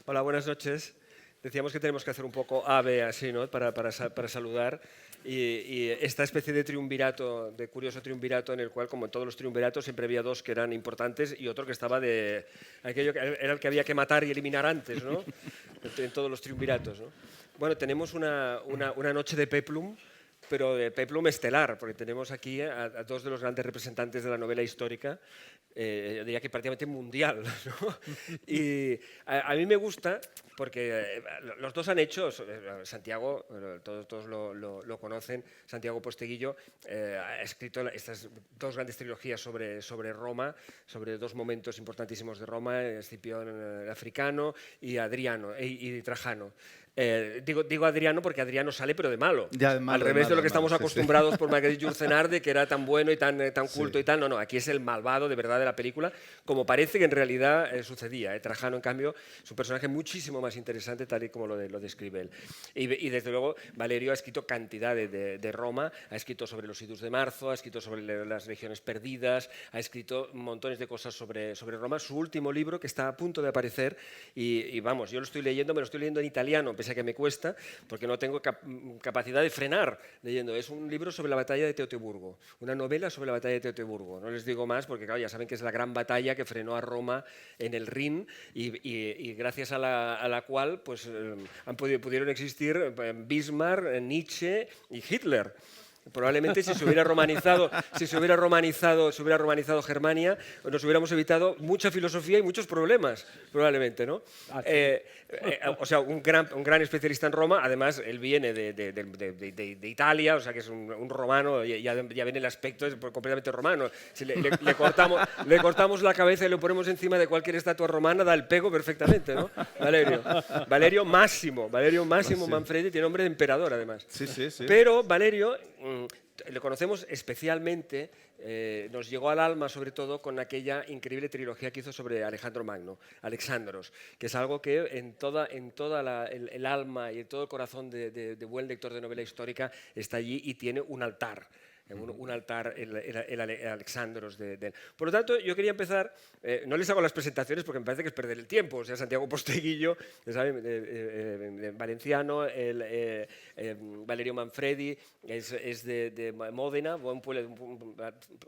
Hola, buenas noches. Decíamos que tenemos que hacer un poco ave así, ¿no? Para saludar. Y esta especie de triunvirato, de curioso triunvirato en el cual, como en todos los triunviratos, siempre había dos que eran importantes y otro que estaba de... Aquello que era el que había que matar y eliminar antes, ¿no? En todos los triunviratos, ¿no? Bueno, tenemos una noche de peplum, pero de peplum estelar, porque tenemos aquí a dos de los grandes representantes de la novela histórica, diría que prácticamente mundial, ¿no? Y a mí me gusta porque los dos han hecho, Santiago, todos lo conocen, Santiago Posteguillo ha escrito estas dos grandes trilogías sobre Roma, sobre dos momentos importantísimos de Roma, Escipión el africano y Adriano y Trajano. Digo Adriano porque Adriano sale pero de malo, Ya, de malo, al revés de lo que estamos sí, acostumbrados por Marguerite Yourcenar, que era tan bueno y tan culto Sí. y tal. No, aquí es el malvado de verdad de la película, como parece que en realidad sucedía. Trajano, en cambio, es un personaje muchísimo más interesante, tal y como lo describe él. Y desde luego, Valerio ha escrito cantidad de Roma, ha escrito sobre los idus de marzo, ha escrito sobre las regiones perdidas, ha escrito montones de cosas sobre Roma. Su último libro, que está a punto de aparecer, y vamos, yo lo estoy leyendo, me lo estoy leyendo en italiano, pese a que me cuesta, porque no tengo capacidad de frenar leyendo. Es un libro sobre la batalla de Teutoburgo, una novela sobre la batalla de Teutoburgo. No les digo más porque, claro, ya saben que es la gran batalla que frenó a Roma en el Rin y gracias a la cual pues, pudieron existir Bismarck, Nietzsche y Hitler. Probablemente si se hubiera romanizado Germania, nos hubiéramos evitado mucha filosofía y muchos problemas, probablemente, ¿no? O sea, un gran especialista en Roma, además él viene de Italia, o sea que es un romano, ya viene el aspecto completamente romano. Si le cortamos la cabeza y lo ponemos encima de cualquier estatua romana, da el pego perfectamente, ¿no? Valerio Máximo Manfredi, tiene nombre de emperador además. Sí. Pero Valerio lo conocemos especialmente, nos llegó al alma sobre todo con aquella increíble trilogía que hizo sobre Alejandro Magno, Alexandros, que es algo que en toda el alma y en todo el corazón de buen lector de novela histórica está allí y tiene un altar. Un altar, el Alexandros de él. Por lo tanto, yo quería empezar, no les hago las presentaciones porque me parece que es perder el tiempo, o sea, Santiago Posteguillo, ¿saben? Valenciano, Valerio Manfredi, es de Módena, un pueblo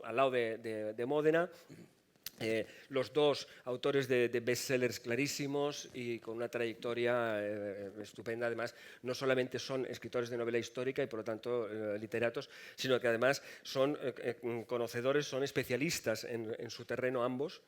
al lado de Módena. Los dos autores de bestsellers clarísimos y con una trayectoria estupenda. Además, no solamente son escritores de novela histórica y por lo tanto literatos, sino que además son conocedores, son especialistas en su terreno ambos.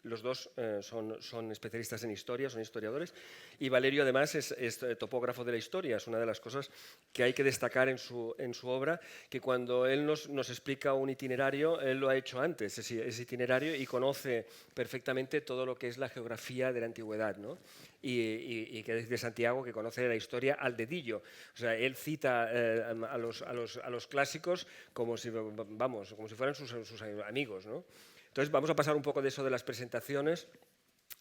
Los dos son especialistas en historia, son historiadores, y Valerio además es topógrafo de la historia. Es una de las cosas que hay que destacar en su obra, que cuando él nos explica un itinerario, él lo ha hecho antes, ese itinerario, y conoce perfectamente todo lo que es la geografía de la antigüedad, ¿no? Y que es de Santiago, que conoce la historia al dedillo. O sea, él cita a los clásicos como si fueran sus amigos, ¿no? Entonces vamos a pasar un poco de eso de las presentaciones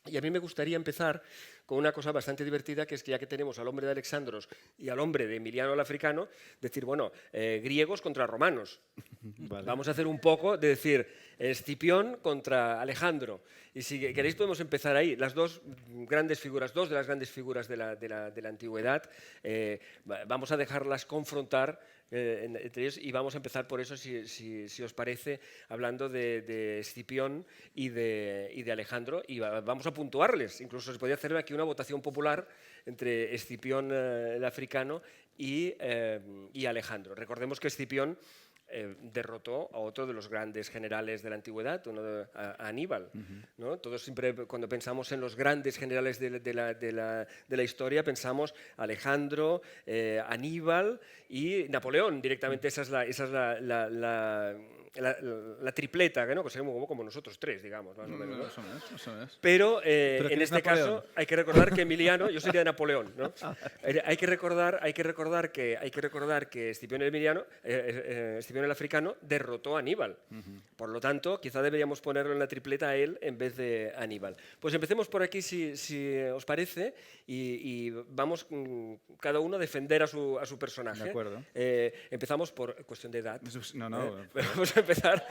y a mí me gustaría empezar con una cosa bastante divertida, que es que ya que tenemos al hombre de Alexandros y al hombre de Emiliano el Africano, decir, bueno, griegos contra romanos. Vale. Vamos a hacer un poco de decir Escipión contra Alejandro. Y si queréis podemos empezar ahí. Las dos de las grandes figuras de la antigüedad, vamos a dejarlas confrontar entre ellos y vamos a empezar por eso, si os parece, hablando de Escipión y de Alejandro, y vamos a puntuarles. Incluso se podría hacer aquí una votación popular entre Escipión el africano y Alejandro. Recordemos que Escipión derrotó a otro de los grandes generales de la antigüedad, a Aníbal. ¿No? Todos siempre, cuando pensamos en los grandes generales de la historia, pensamos Alejandro, Aníbal y Napoleón. Directamente esa es la tripleta, ¿no? Que seríamos como nosotros tres, digamos, más o menos, ¿no? Eso es. Pero en este caso hay que recordar que Emiliano, yo sería de Napoleón, ¿no? Hay que recordar que Escipión el africano derrotó a Aníbal. Por lo tanto, quizá deberíamos ponerlo en la tripleta a él en vez de a Aníbal. Pues empecemos por aquí, si os parece, y vamos cada uno a defender a su personaje. De acuerdo. Empezamos por cuestión de edad. Vamos a empezar.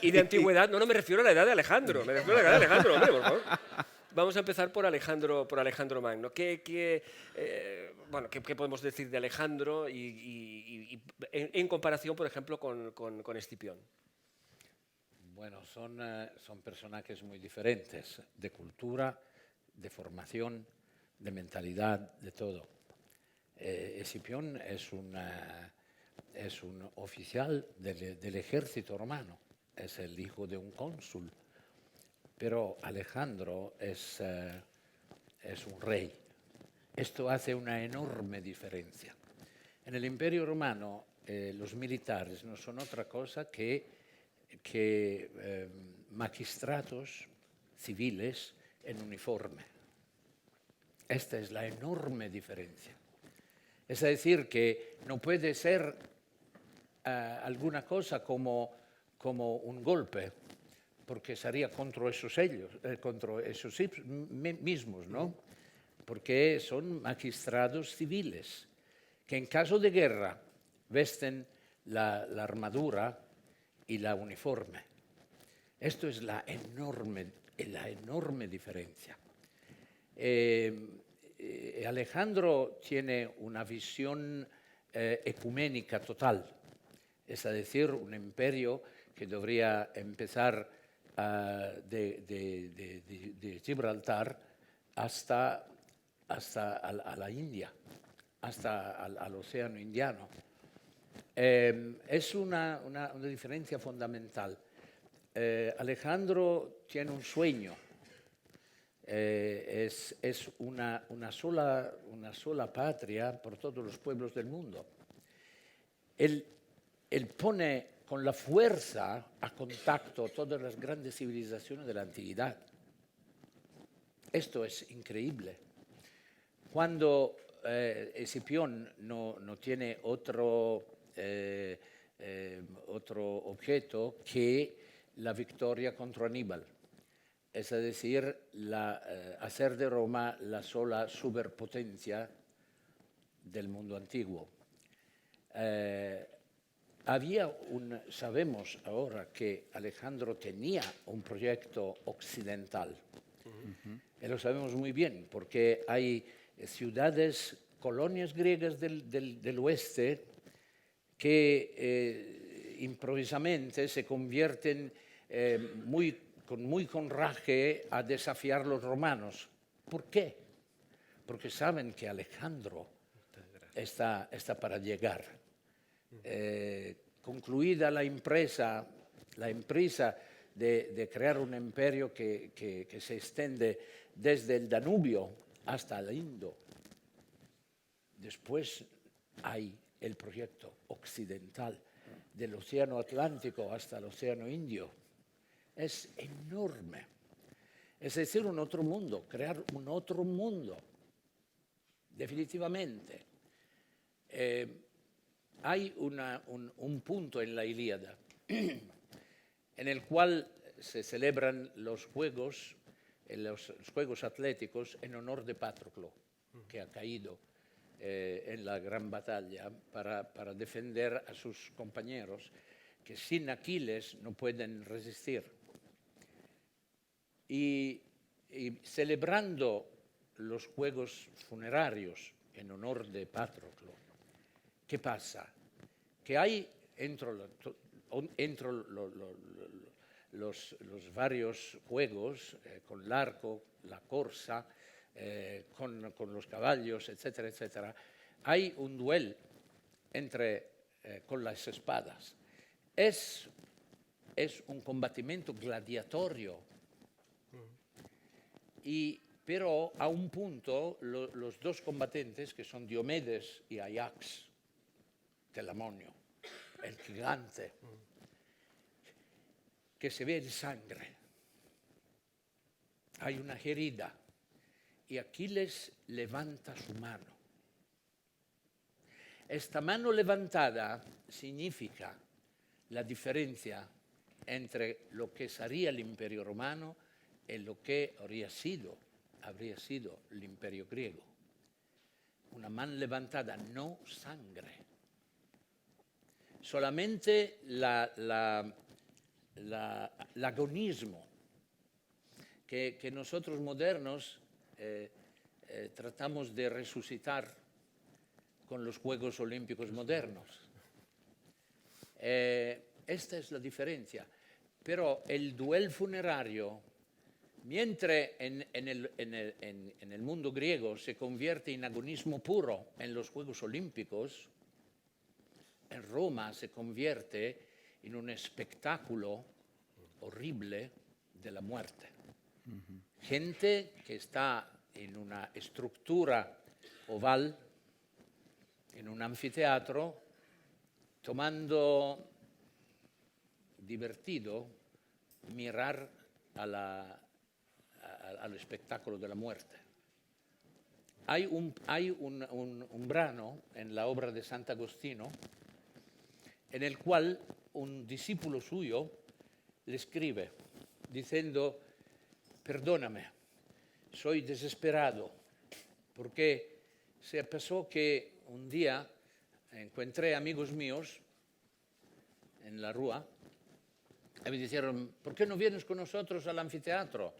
Y de antigüedad, no me refiero a la edad de Alejandro, me refiero a la edad de Alejandro, hombre, por favor. Vamos a empezar por Alejandro Magno. ¿Qué podemos decir de Alejandro y en comparación, por ejemplo, con Escipión? Bueno, son personajes muy diferentes, de cultura, de formación, de mentalidad, de todo. Escipión es un oficial del ejército romano, es el hijo de un cónsul, pero Alejandro es un rey. Esto hace una enorme diferencia. En el Imperio Romano los militares no son otra cosa que magistratos civiles en uniforme. Esta es la enorme diferencia. Es decir, que no puede ser alguna cosa como un golpe, porque sería contra esos mismos, ¿no? Porque son magistrados civiles que en caso de guerra vesten la armadura y la uniforme. Esto es la enorme diferencia. Alejandro tiene una visión ecuménica total, es decir, un imperio que debería empezar de Gibraltar hasta a la India, hasta al Océano Indiano. Es una diferencia fundamental. Alejandro tiene un sueño. Es una sola patria por todos los pueblos del mundo. Él pone con la fuerza a contacto todas las grandes civilizaciones de la antigüedad. Esto es increíble. Cuando Escipión no tiene otro objeto que la victoria contra Aníbal, es decir, hacer de Roma la sola superpotencia del mundo antiguo. Sabemos ahora que Alejandro tenía un proyecto occidental. Y lo sabemos muy bien, porque hay ciudades, colonias griegas del oeste que improvisamente se convierten con muy coraje a desafiar los romanos. ¿Por qué? Porque saben que Alejandro está para llegar. Concluida la empresa de crear un imperio que se extiende desde el Danubio hasta el Indo. Después hay el proyecto occidental del Océano Atlántico hasta el Océano Indio. Es enorme. Es decir, un otro mundo, crear un otro mundo, definitivamente. Hay un punto en la Ilíada en el cual se celebran los Juegos Atléticos en honor de Patroclo, que ha caído en la gran batalla para defender a sus compañeros, que sin Aquiles no pueden resistir. Y celebrando los Juegos Funerarios en honor de Patroclo, ¿qué pasa? Que hay entre los varios juegos, con el arco, la corsa, con los caballos, etcétera, etcétera, hay un duelo con las espadas. Es un combatimiento gladiatorio. Pero a un punto los dos combatientes, que son Diomedes y Ajax, Telamonio, el gigante, que se ve en sangre. Hay una herida y Aquiles levanta su mano. Esta mano levantada significa la diferencia entre lo que sería el Imperio Romano y lo que habría sido el Imperio Griego. Una mano levantada, no sangre. Solamente el agonismo. que nosotros modernos tratamos de resucitar con los Juegos Olímpicos modernos. Esta es la diferencia. Pero el duelo funerario, mientras en el mundo griego se convierte en agonismo puro en los Juegos Olímpicos, en Roma se convierte en un espectáculo horrible de la muerte. Gente que está en una estructura oval, en un anfiteatro, tomando divertido mirar al espectáculo de la muerte. Hay un brano en la obra de Sant'Agostino en el cual un discípulo suyo le escribe diciendo: perdóname, soy desesperado, porque se pasó que un día encontré amigos míos en la rúa y me dijeron: ¿por qué no vienes con nosotros al anfiteatro?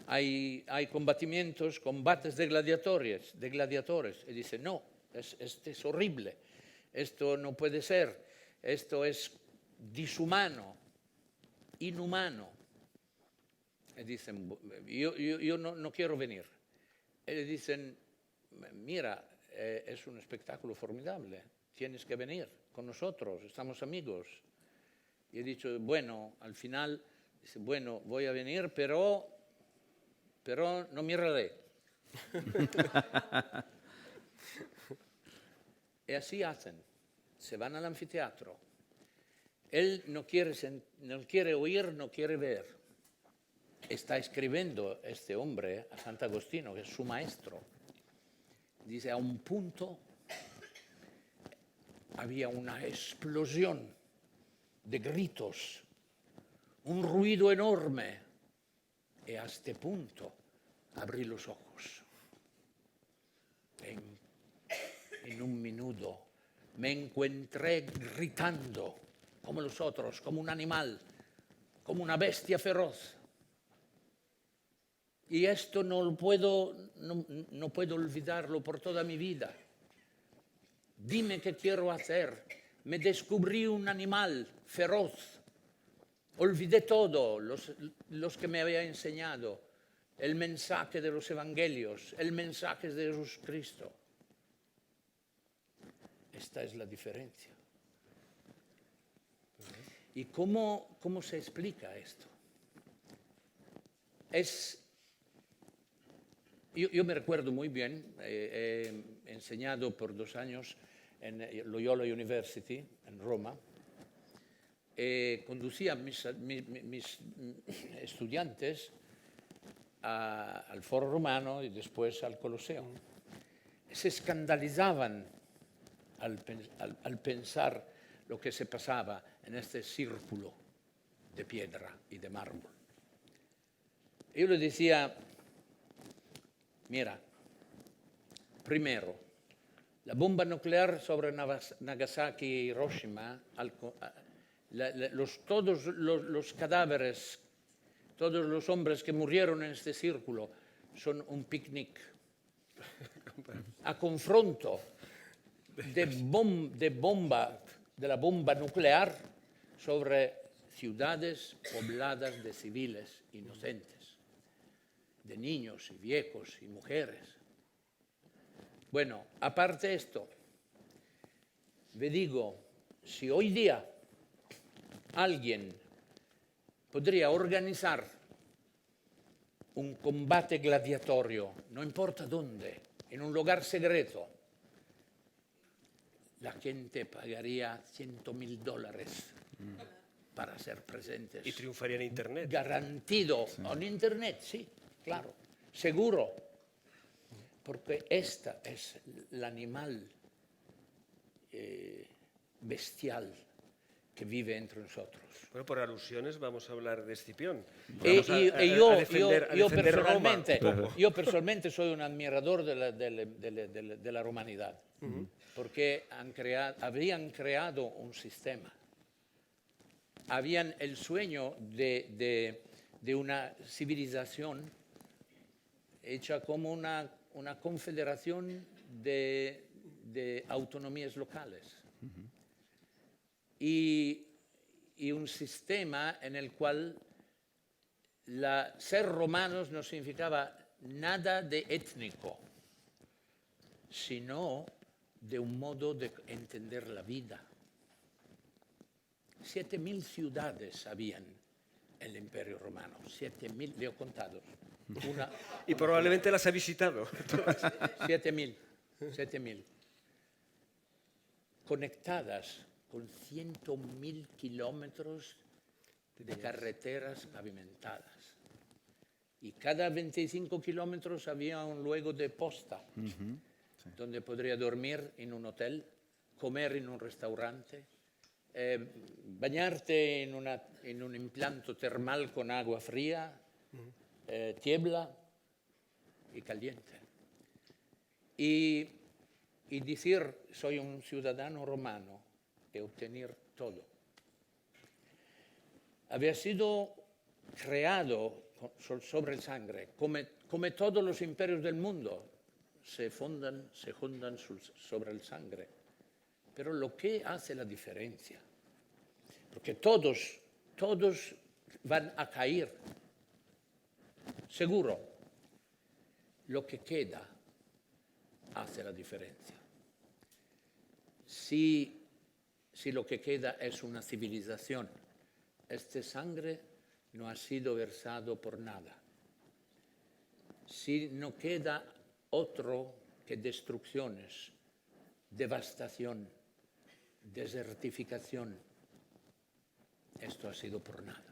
Hay combates de gladiadores. Y dice: no, esto es horrible, esto no puede ser, esto es deshumano, inhumano. Y dicen: yo no quiero venir. Y le dicen: mira, es un espectáculo formidable, tienes que venir con nosotros, estamos amigos. Y he dicho: bueno, al final, dice: bueno, voy a venir, pero no miraré. Y así hacen, se van al anfiteatro. Él no quiere oír, no quiere ver. Está escribiendo este hombre a Sant'Agostino, que es su maestro. Dice: a un punto había una explosión de gritos, un ruido enorme, y a este punto abrí los ojos. En un minuto me encontré gritando como los otros, como un animal, como una bestia feroz. Y esto no puedo olvidarlo por toda mi vida. Dime qué quiero hacer. Me descubrí un animal feroz. Olvidé todo, los que me había enseñado, el mensaje de los evangelios, el mensaje de Jesucristo. Esta es la diferencia. ¿Y cómo se explica esto? Yo me recuerdo muy bien, he enseñado por 2 años en Loyola University, en Roma, conducía a mis estudiantes al Foro Romano y después al Coloseo. Se escandalizaban al pensar lo que se pasaba en este círculo de piedra y de mármol. Yo le decía: mira, primero, la bomba nuclear sobre Nagasaki y Hiroshima, todos los cadáveres, todos los hombres que murieron en este círculo son un picnic. A confronto de la bomba nuclear sobre ciudades pobladas de civiles inocentes, de niños y viejos y mujeres. Bueno, aparte de esto, le digo, si hoy día alguien podría organizar un combate gladiatorio, no importa dónde, en un lugar secreto, la gente pagaría $100,000 para ser presentes. Y triunfaría en Internet. Garantido. Sí. En Internet, sí, claro. Seguro. Porque esta es el animal bestial que vive entre nosotros. Bueno, por alusiones vamos a hablar de Escipión. Yo personalmente soy un admirador de la romanidad, porque habían creado un sistema. Habían el sueño de de una civilización hecha como una confederación de autonomías locales. Y un sistema en el cual ser romanos no significaba nada de étnico, sino de un modo de entender la vida. 7.000 ciudades habían en el Imperio Romano, 7.000, le he contado. Y probablemente las ha visitado. 7.000. Conectadas con 100.000 kilómetros de carreteras pavimentadas. Y cada 25 kilómetros había un luego de posta, donde podría dormir en un hotel, comer en un restaurante, bañarte en un implante termal con agua fría, tiebla y caliente. Y decir, soy un ciudadano romano, y obtener todo. Había sido creado sobre el sangre, como todos los imperios del mundo, se fundan sobre el sangre. Pero lo que hace la diferencia, porque todos van a caer, seguro, lo que queda hace la diferencia. Si lo que queda es una civilización, esta sangre no ha sido versado por nada. Si no queda otro que destrucciones, devastación, desertificación, esto ha sido por nada.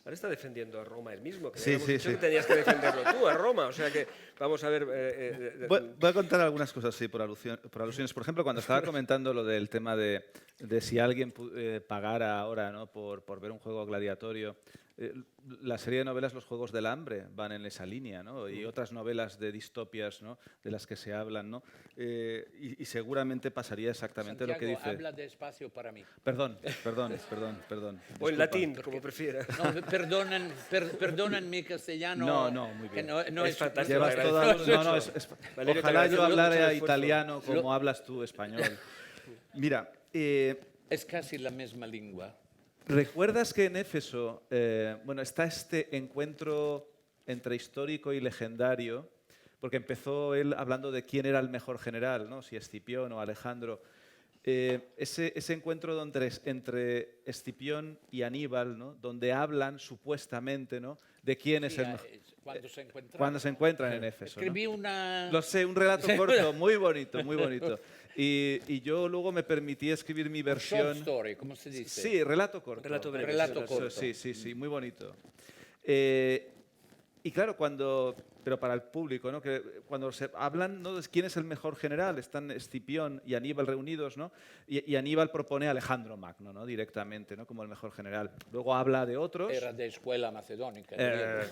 Ahora está defendiendo a Roma él mismo, que Sí, habíamos sí, dicho sí. que tenías que defenderlo tú, a Roma. O sea que vamos a ver... Voy a contar algunas cosas, sí, por alusiones. Por ejemplo, cuando estaba comentando lo del tema de si alguien pagara ahora, ¿no?, por ver un juego gladiatorio, la serie de novelas Los Juegos del Hambre van en esa línea, ¿no? Y otras novelas de distopias, ¿no?, de las que se hablan, ¿no? Y seguramente pasaría exactamente Santiago, lo que dice. habla despacio para mí. Perdón. o en Disculpa. latín, como prefieras. No, perdonen mi castellano. No, muy bien. Que no Es es fantástico. Llevas Te toda... agradecemos No, mucho. Valerio, te ojalá yo agradecemos mucho el hablara esfuerzo. italiano como hablas tú español. Mira, Es casi la misma lengua. ¿recuerdas que en Éfeso está este encuentro entre histórico y legendario? Porque empezó él hablando de quién era el mejor general, ¿no?, si Escipión o Alejandro. Ese encuentro entre Escipión y Aníbal, ¿no?, donde hablan supuestamente, ¿no?, de quién es Sí, el mejor. cuando se encuentran. En Éfeso, ¿no? Escribí una... Lo sé, un relato corto, muy bonito, muy bonito. Y yo luego me permití escribir mi versión. Short story, ¿cómo se dice? Sí, relato corto. Relato breve. Relato corto. Sí, muy bonito. Y claro, pero para el público, ¿no?, que cuando se hablan, ¿no?, de quién es el mejor general, están Escipión y Aníbal reunidos, ¿no? Y Aníbal propone a Alejandro Magno, ¿no?, directamente, ¿no?, como el mejor general. Luego habla de otros. Era de escuela macedónica.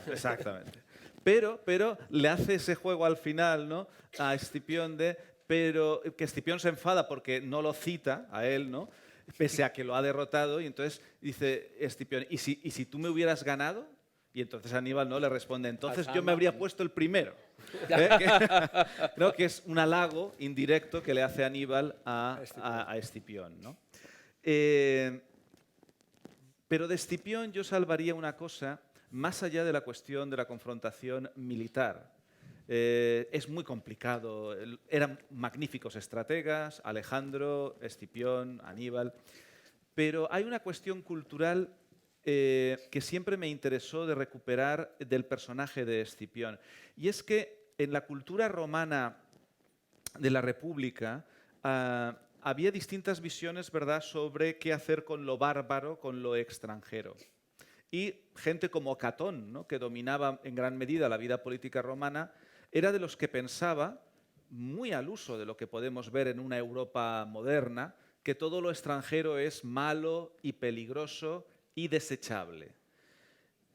Exactamente. Pero le hace ese juego al final, ¿no?, a Escipión pero que Escipión se enfada porque no lo cita a él, ¿no?, pese a que lo ha derrotado, y entonces dice Escipión, ¿y si tú me hubieras ganado? Y entonces Aníbal, ¿no?, le responde, entonces yo me habría puesto el primero. ¿No? Que es un halago indirecto que le hace Aníbal a Escipión, ¿no? Pero de Escipión yo salvaría una cosa más allá de la cuestión de la confrontación militar. Es muy complicado. Eran magníficos estrategas, Alejandro, Escipión, Aníbal. Pero hay una cuestión cultural que siempre me interesó de recuperar del personaje de Escipión. Y es que en la cultura romana de la República había distintas visiones, ¿verdad?, sobre qué hacer con lo bárbaro, con lo extranjero. Y gente como Catón, ¿no?, que dominaba en gran medida la vida política romana, era de los que pensaba, muy al uso de lo que podemos ver en una Europa moderna, que todo lo extranjero es malo y peligroso y desechable.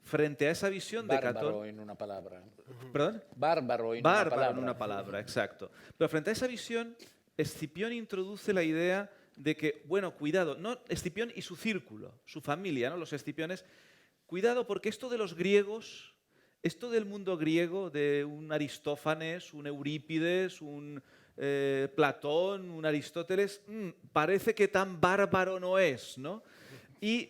Frente a esa visión de Catón... Bárbaro en una palabra. ¿Perdón? Bárbaro en Una palabra, exacto. Pero frente a esa visión, Escipión introduce la idea de que, bueno, cuidado, no Escipión y su círculo, su familia, ¿no?, los Escipiones, cuidado porque esto de los griegos, esto del mundo griego, de un Aristófanes, un Eurípides, un Platón, un Aristóteles, parece que tan bárbaro no es, ¿no? Y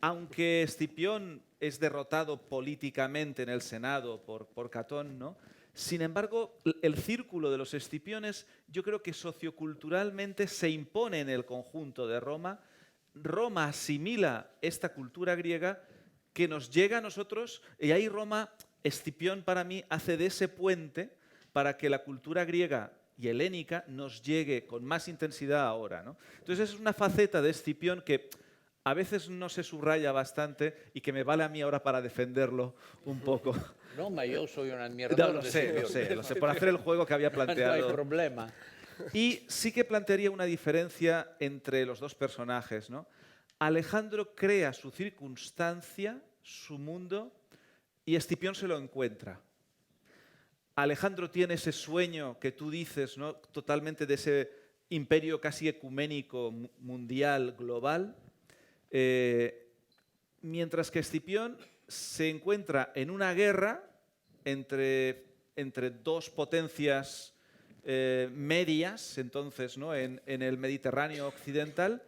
aunque Escipión es derrotado políticamente en el Senado por Catón, ¿no? Sin embargo, el círculo de los Escipiones yo creo que socioculturalmente se impone en el conjunto de Roma. Roma asimila esta cultura griega que nos llega a nosotros y ahí Roma, Escipión para mí, hace de ese puente para que la cultura griega y helénica nos llegue con más intensidad ahora, ¿no? Entonces es una faceta de Escipión que a veces no se subraya bastante y que me vale a mí ahora para defenderlo un poco. No, ma yo soy un No, admirador lo de sé, Escipión. lo sé, por hacer el juego que había No hay planteado. problema. Y sí que plantearía una diferencia entre los dos personajes, ¿no? Alejandro crea su circunstancia, su mundo, y Escipión se lo encuentra. Alejandro tiene ese sueño que tú dices, ¿no? Totalmente de ese imperio casi ecuménico, mundial, global, mientras que Escipión se encuentra en una guerra entre dos potencias medias, entonces, ¿no? en el Mediterráneo occidental.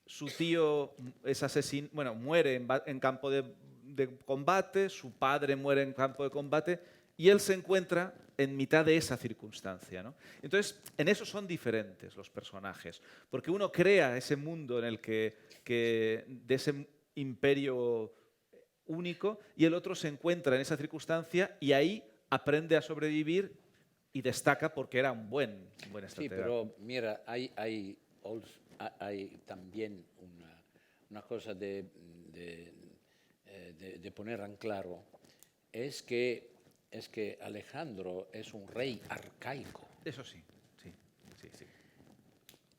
Su tío es muere en campo de combate, su padre muere en campo de combate y él se encuentra en mitad de esa circunstancia, ¿no? Entonces, en eso son diferentes los personajes, porque uno crea ese mundo en el que de ese imperio único y el otro se encuentra en esa circunstancia y ahí aprende a sobrevivir y destaca porque era un buen estratega. Sí, pero mira, hay también una cosa de poner en claro, es que Alejandro es un rey arcaico. Eso sí, sí.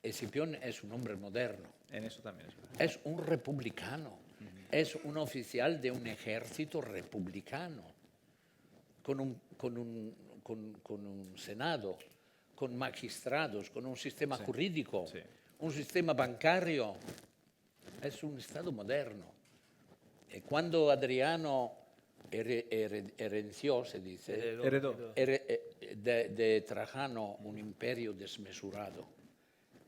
Escipión es un hombre moderno. En eso también es verdad. Es un republicano. Es un oficial de un ejército republicano, con un senado, con magistrados, con un sistema jurídico, un sistema bancario. Es un Estado moderno. Cuando Adriano herenció, se dice, Heredó. de Trajano un imperio desmesurado,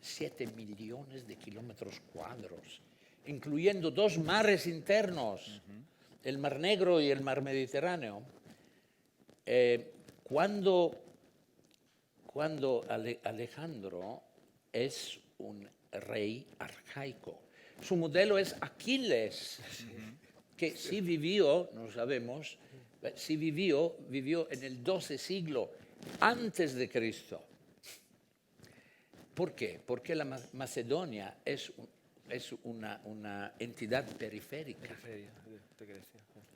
7 millones de kilómetros cuadrados, incluyendo 2 mares internos, el Mar Negro y el Mar Mediterráneo. Cuando Alejandro es un rey arcaico, su modelo es Aquiles, que sí vivió, no sabemos, sí vivió en el 12 siglo antes de Cristo. ¿Por qué? Porque la Macedonia es una entidad periférica.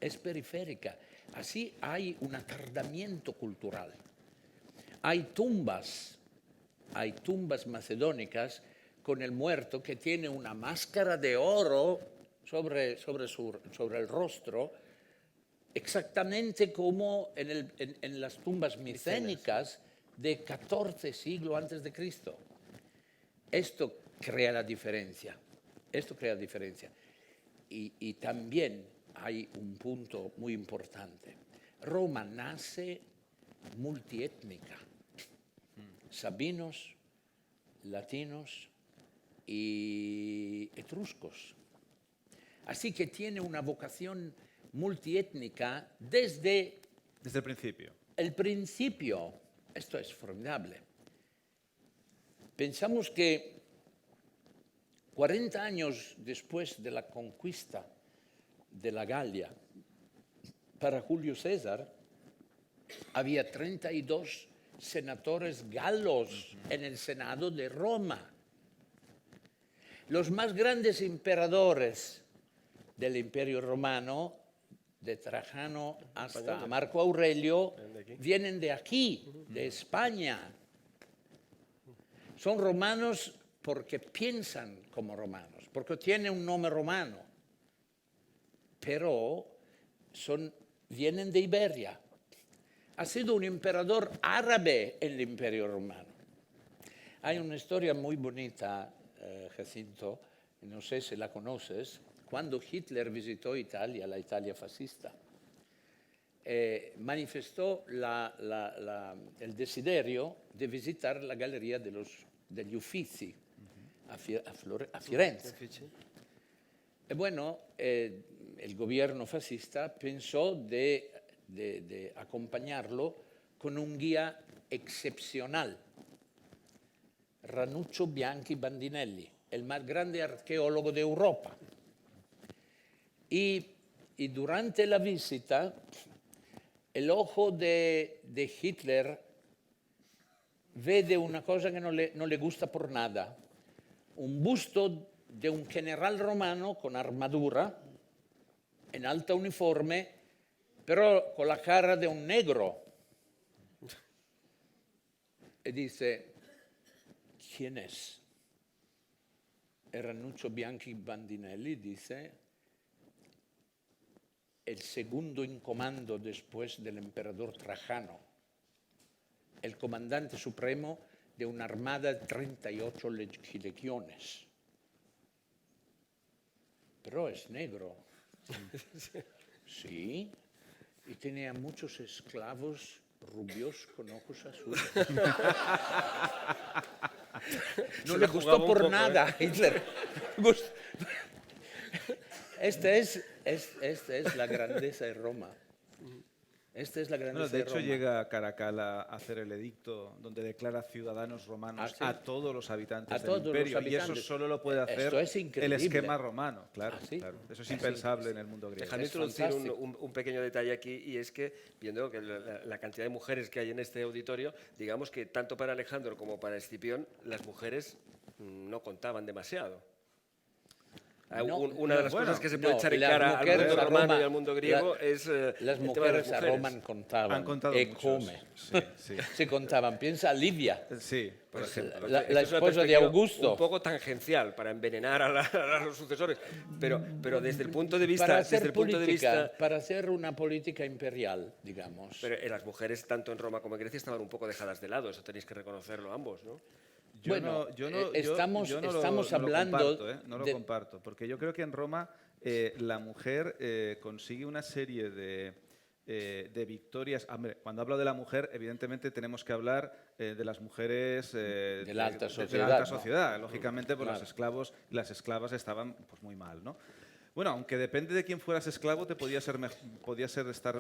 Es periférica. Así hay un atardamiento cultural. Hay tumbas macedónicas con el muerto que tiene una máscara de oro sobre el rostro, exactamente como en las tumbas micénicas de 14 siglos antes de Cristo. Esto crea la diferencia. Y también hay un punto muy importante. Roma nace multiétnica. Sabinos, latinos y etruscos. Así que tiene una vocación multiétnica desde el principio. El principio. Esto es formidable. Pensamos que 40 años después de la conquista de la Galia, para Julio César, había 32 senadores galos en el Senado de Roma. Los más grandes emperadores del Imperio Romano, de Trajano hasta Marco Aurelio, vienen de aquí, de España. Son romanos porque piensan como romanos, porque tienen un nombre romano, pero vienen de Iberia. Ha sido un emperador árabe en el Imperio Romano. Hay una historia muy bonita, Jacinto, no sé si la conoces, quando Hitler visitò Italia, la Italia fascista, manifestò il desiderio di visitare la Galleria degli Uffizi a Firenze. E bueno, el gobierno fascista pensó de acompañarlo con un guía excepcional, Ranuccio Bianchi Bandinelli, el más grande arqueólogo de Europa. Y durante la visita, el ojo de Hitler vede una cosa que no le gusta por nada, un busto de un general romano con armadura, en alta uniforme, pero con la cara de un negro. E dice, ¿quién es? E Ranuccio Bianchi Bandinelli dice, el segundo en comando después del emperador Trajano, el comandante supremo de una armada de 38 legiones. Pero es negro. Sí, y tenía muchos esclavos rubios con ojos azules. No le gustó por nada, Hitler. Esta es la grandeza de Roma. Esta es la grandeza De hecho, de Roma. llega Caracalla a hacer el edicto donde declara ciudadanos romanos ¿Sí? a todos los habitantes A del todos los imperio. Y eso habitantes. solo lo puede hacer Esto es el increíble. esquema romano, claro. ¿Sí? Claro. Eso es Es impensable en el mundo griego. Déjame Es introducir fantástico. un pequeño detalle aquí, y es que, viendo que la cantidad de mujeres que hay en este auditorio, digamos que tanto para Alejandro como para Escipión, las mujeres no contaban demasiado. No, Una de las bueno, cosas que se puede no, echar en las cara al mujeres mundo a romano Roma- y al mundo griego es Las el tema de las mujeres a Roma contaban. Han contado e muchos, come. sí, sí. Se contaban. Piensa a Livia. Sí, por ejemplo. La Esto es una esposa de perspectiva Augusto. Un poco tangencial para envenenar a los sucesores, pero desde el punto de vista, Para desde hacer el punto de política, vista, para hacer una política imperial, digamos. pero las mujeres tanto en Roma como en Grecia estaban un poco dejadas de lado, eso tenéis que reconocerlo ambos, ¿no? Bueno, estamos no hablando lo comparto, no lo de- comparto, porque yo creo que en Roma la mujer consigue una serie de victorias. Hombre, cuando hablo de la mujer, evidentemente tenemos que hablar de las mujeres De la alta de sociedad, la alta ¿no? sociedad. Lógicamente, pues Claro. los esclavos y las esclavas estaban pues, muy mal, ¿no? Bueno, aunque depende de quién fueras esclavo, te podía ser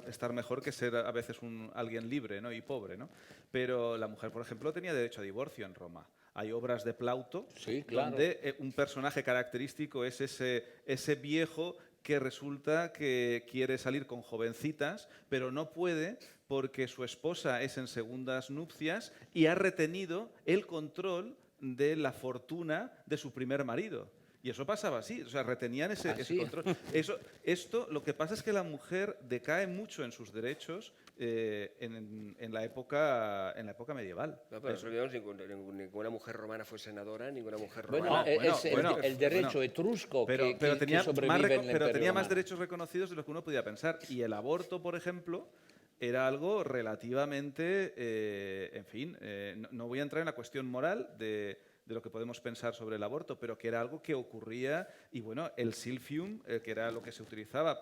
estar mejor que ser a veces alguien libre, ¿no? Y pobre, ¿no? Pero la mujer, por ejemplo, tenía derecho a divorcio en Roma. Hay obras de Plauto Sí, claro. donde un personaje característico es ese viejo que resulta que quiere salir con jovencitas, pero no puede porque su esposa es en segundas nupcias y ha retenido el control de la fortuna de su primer marido. Y eso pasaba así, o sea, retenían ese Así. control. Esto, lo que pasa es que la mujer decae mucho en sus derechos en la época medieval. No, pero nos olvidamos, ninguna mujer romana fue senadora, ninguna mujer Bueno, romana. es bueno, el derecho bueno. etrusco Pero que tenía, sobrevive en el pero Imperio tenía más Romano. derechos reconocidos de los que uno podía pensar. Y el aborto, por ejemplo, era algo relativamente, en fin, no voy a entrar en la cuestión moral de lo que podemos pensar sobre el aborto, pero que era algo que ocurría y bueno, el silfium, que era lo que se utilizaba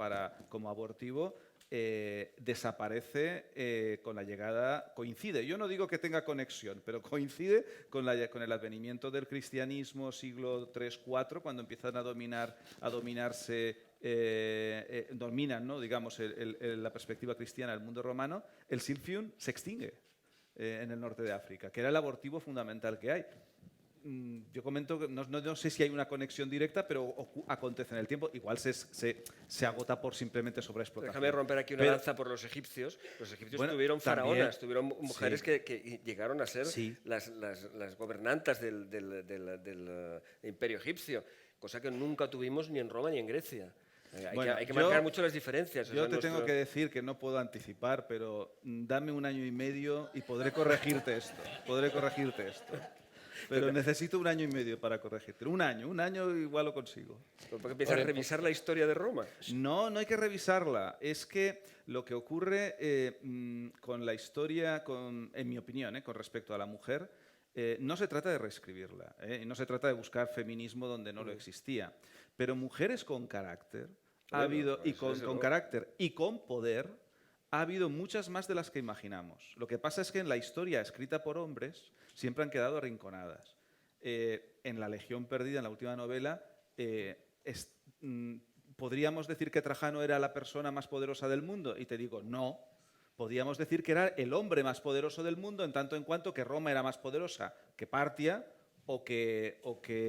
como abortivo, desaparece con la llegada, coincide, yo no digo que tenga conexión, pero coincide con el advenimiento del cristianismo siglo III-IV, cuando empiezan a dominarse, dominan, ¿no? digamos, la perspectiva cristiana del mundo romano, el silfium se extingue en el norte de África, que era el abortivo fundamental que hay. Yo comento que no sé si hay una conexión directa, pero acontece en el tiempo. Igual se agota por simplemente sobreexplotación. Déjame romper aquí una Pero- lanza por los egipcios. Los egipcios Bueno, tuvieron también, faraonas, tuvieron mujeres sí. que llegaron a ser Sí. las gobernantas del imperio egipcio, cosa que nunca tuvimos ni en Roma ni en Grecia. Bueno, hay que yo- marcar mucho las diferencias. Yo te tengo que decir que no puedo anticipar, pero dame un año y medio y podré corregirte esto. Pero necesito un año y medio para corregirte. Un año igual lo consigo. Porque empiezas a revisar la historia de Roma. No hay que revisarla. Es que lo que ocurre con la historia, en mi opinión, con respecto a la mujer, no se trata de reescribirla, no se trata de buscar feminismo donde no lo existía, Pero mujeres con carácter, ha Bueno, habido, y eso desde con luego. carácter y con poder, ha habido muchas más de las que imaginamos. Lo que pasa es que en la historia escrita por hombres siempre han quedado arrinconadas. En La Legión Perdida, en la última novela, ¿podríamos decir que Trajano era la persona más poderosa del mundo? Y te digo, no. Podríamos decir que era el hombre más poderoso del mundo en tanto en cuanto que Roma era más poderosa que Partia o que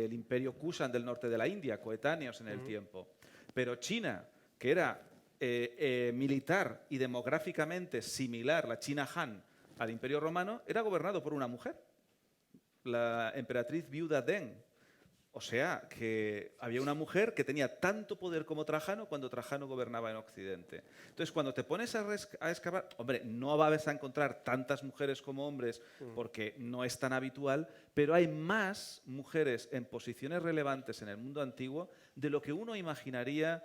el imperio Kusan del norte de la India, coetáneos en el tiempo. Pero China, que era militar y demográficamente similar, la China Han, al imperio romano, era gobernado por una mujer, la emperatriz viuda Deng. O sea, que había una mujer que tenía tanto poder como Trajano cuando Trajano gobernaba en Occidente. Entonces, cuando te pones a excavar, hombre, no vas a encontrar tantas mujeres como hombres porque no es tan habitual, pero hay más mujeres en posiciones relevantes en el mundo antiguo de lo que uno imaginaría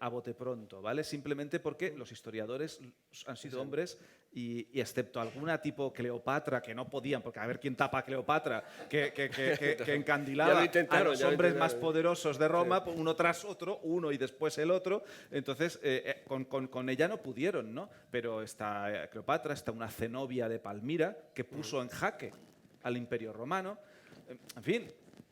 a bote pronto, ¿vale? Simplemente porque los historiadores han sido hombres y excepto alguna tipo Cleopatra, que no podían, porque a ver quién tapa a Cleopatra, que Ya encandilaba lo a intentaron, los ya lo hombres más intentaron. poderosos de Roma, uno tras otro, uno y después el otro. Entonces, con ella no pudieron, ¿no? Pero está Cleopatra, está una Zenobia de Palmira, que puso en jaque al Imperio Romano. En fin,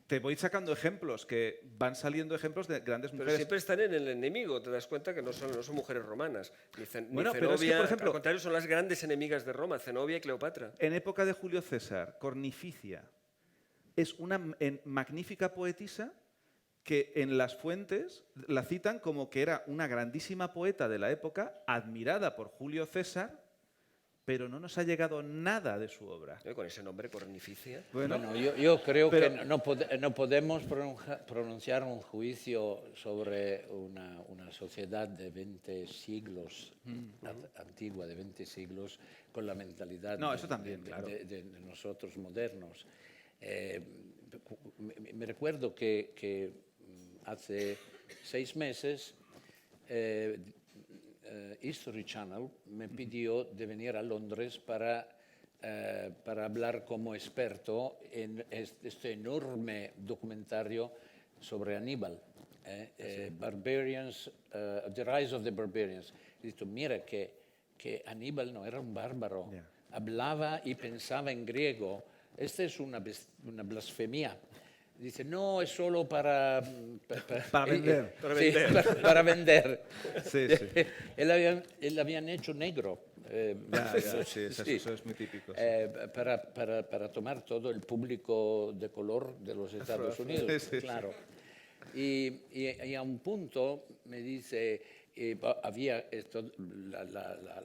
te voy sacando ejemplos, que van saliendo ejemplos de grandes Pero mujeres. siempre están en el enemigo, te das cuenta que no son mujeres romanas. Ni Bueno, Zenobia, pero es que, por ejemplo, al contrario, son las grandes enemigas de Roma, Zenobia y Cleopatra. En época de Julio César, Cornificia es una magnífica poetisa que en las fuentes la citan como que era una grandísima poeta de la época, admirada por Julio César, pero no nos ha llegado nada de su obra. Con ese nombre, Cornificia. Bueno, yo creo pero- que no podemos pronunciar un juicio sobre una sociedad de 20 siglos, antigua, de 20 siglos, con la mentalidad No, eso también, claro. de nosotros modernos. Me recuerdo que hace 6 meses History Channel me pidió de venir a Londres para hablar como experto en este enorme documentario sobre Aníbal, Barbarians, The Rise of the Barbarians. He dicho, mira que Aníbal no era un bárbaro, hablaba y pensaba en griego. Esta es una blasfemia. Dice, no, es solo para vender. Sí, para vender. Sí, sí. Él habían hecho negro. Sí, eso es muy típico. Sí. Para tomar todo el público de color de los Estados Unidos, Sí, sí. claro. Y a un punto me dice, había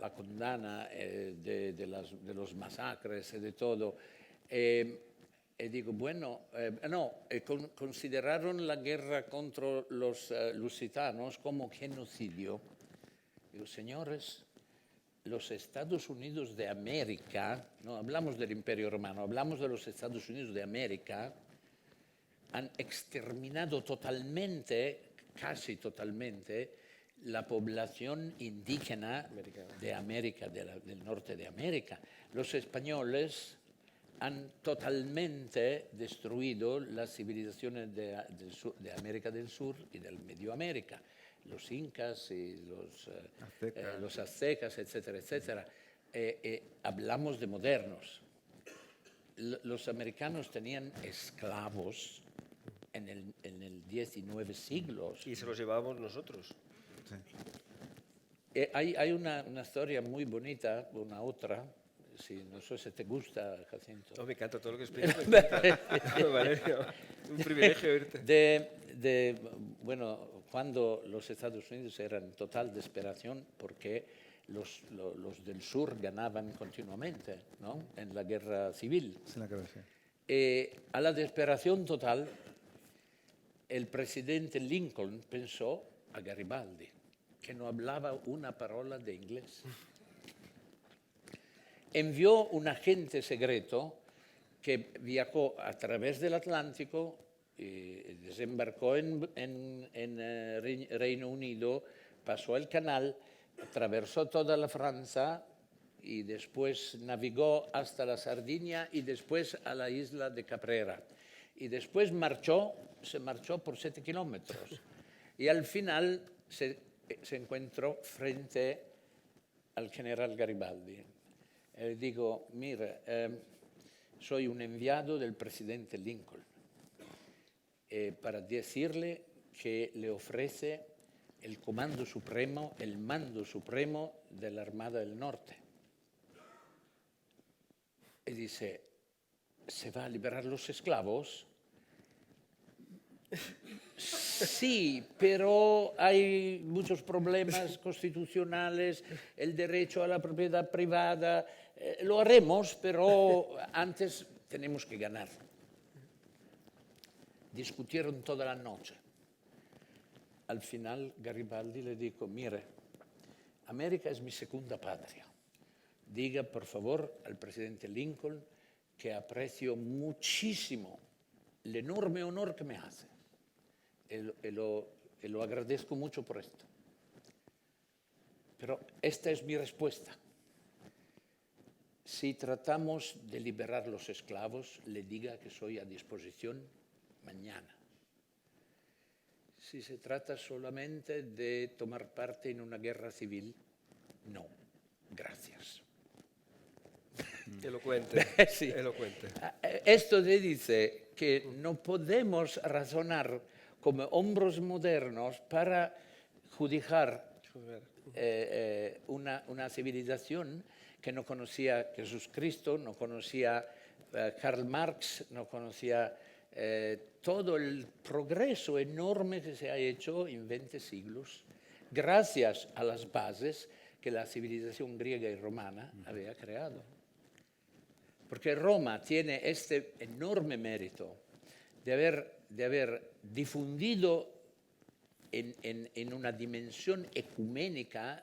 la condena de los masacres y de todo. Y digo, bueno, consideraron la guerra contra los lusitanos como genocidio. Digo, señores, los Estados Unidos de América, no hablamos del Imperio Romano, hablamos de los Estados Unidos de América, han exterminado totalmente, casi totalmente, la población indígena de América, del norte de América. Los españoles han totalmente destruido las civilizaciones de América del Sur y del Medioamérica, los incas y los aztecas, etcétera, etcétera. Hablamos de modernos. Los americanos tenían esclavos en el 19 siglos. Y se los llevábamos nosotros. Hay una historia muy bonita, una otra, si no sé si te gusta, Jacinto. Oh, me encanta todo lo que explicas. Me encanta. Valerio, un privilegio oírte. Bueno, cuando los Estados Unidos eran en total desesperación porque los del sur ganaban continuamente, ¿no? En la guerra civil. A la desesperación total, el presidente Lincoln pensó a Garibaldi, que no hablaba una palabra de inglés. Envió un agente secreto que viajó a través del Atlántico y desembarcó en Reino Unido, pasó el canal, atravesó toda la Francia y después navegó hasta la Sardinia y después a la isla de Caprera. y después se marchó por 7 kilómetros. Y al final se encontró frente al general Garibaldi. Le digo, mira, soy un enviado del presidente Lincoln para decirle que le ofrece el comando supremo, el mando supremo de la Armada del Norte. Y dice, ¿se va a liberar los esclavos? Sí, pero hay muchos problemas constitucionales, el derecho a la propiedad privada. Lo haremos, pero antes tenemos que ganar. Discutieron toda la noche. Al final Garibaldi le dijo, mire, América es mi segunda patria. Diga, por favor, al presidente Lincoln que aprecio muchísimo el enorme honor que me hace. Y lo agradezco mucho por esto. Pero esta es mi respuesta. Si tratamos de liberar los esclavos, le diga que soy a disposición mañana. Si se trata solamente de tomar parte en una guerra civil, no. Gracias. Elocuente. Sí. Elocuente. Esto te dice que no podemos razonar como hombres modernos para juzgar una civilización que no conocía Jesucristo, no conocía Karl Marx, no conocía todo el progreso enorme que se ha hecho en 20 siglos, gracias a las bases que la civilización griega y romana había creado. Porque Roma tiene este enorme mérito de haber difundido en una dimensión ecuménica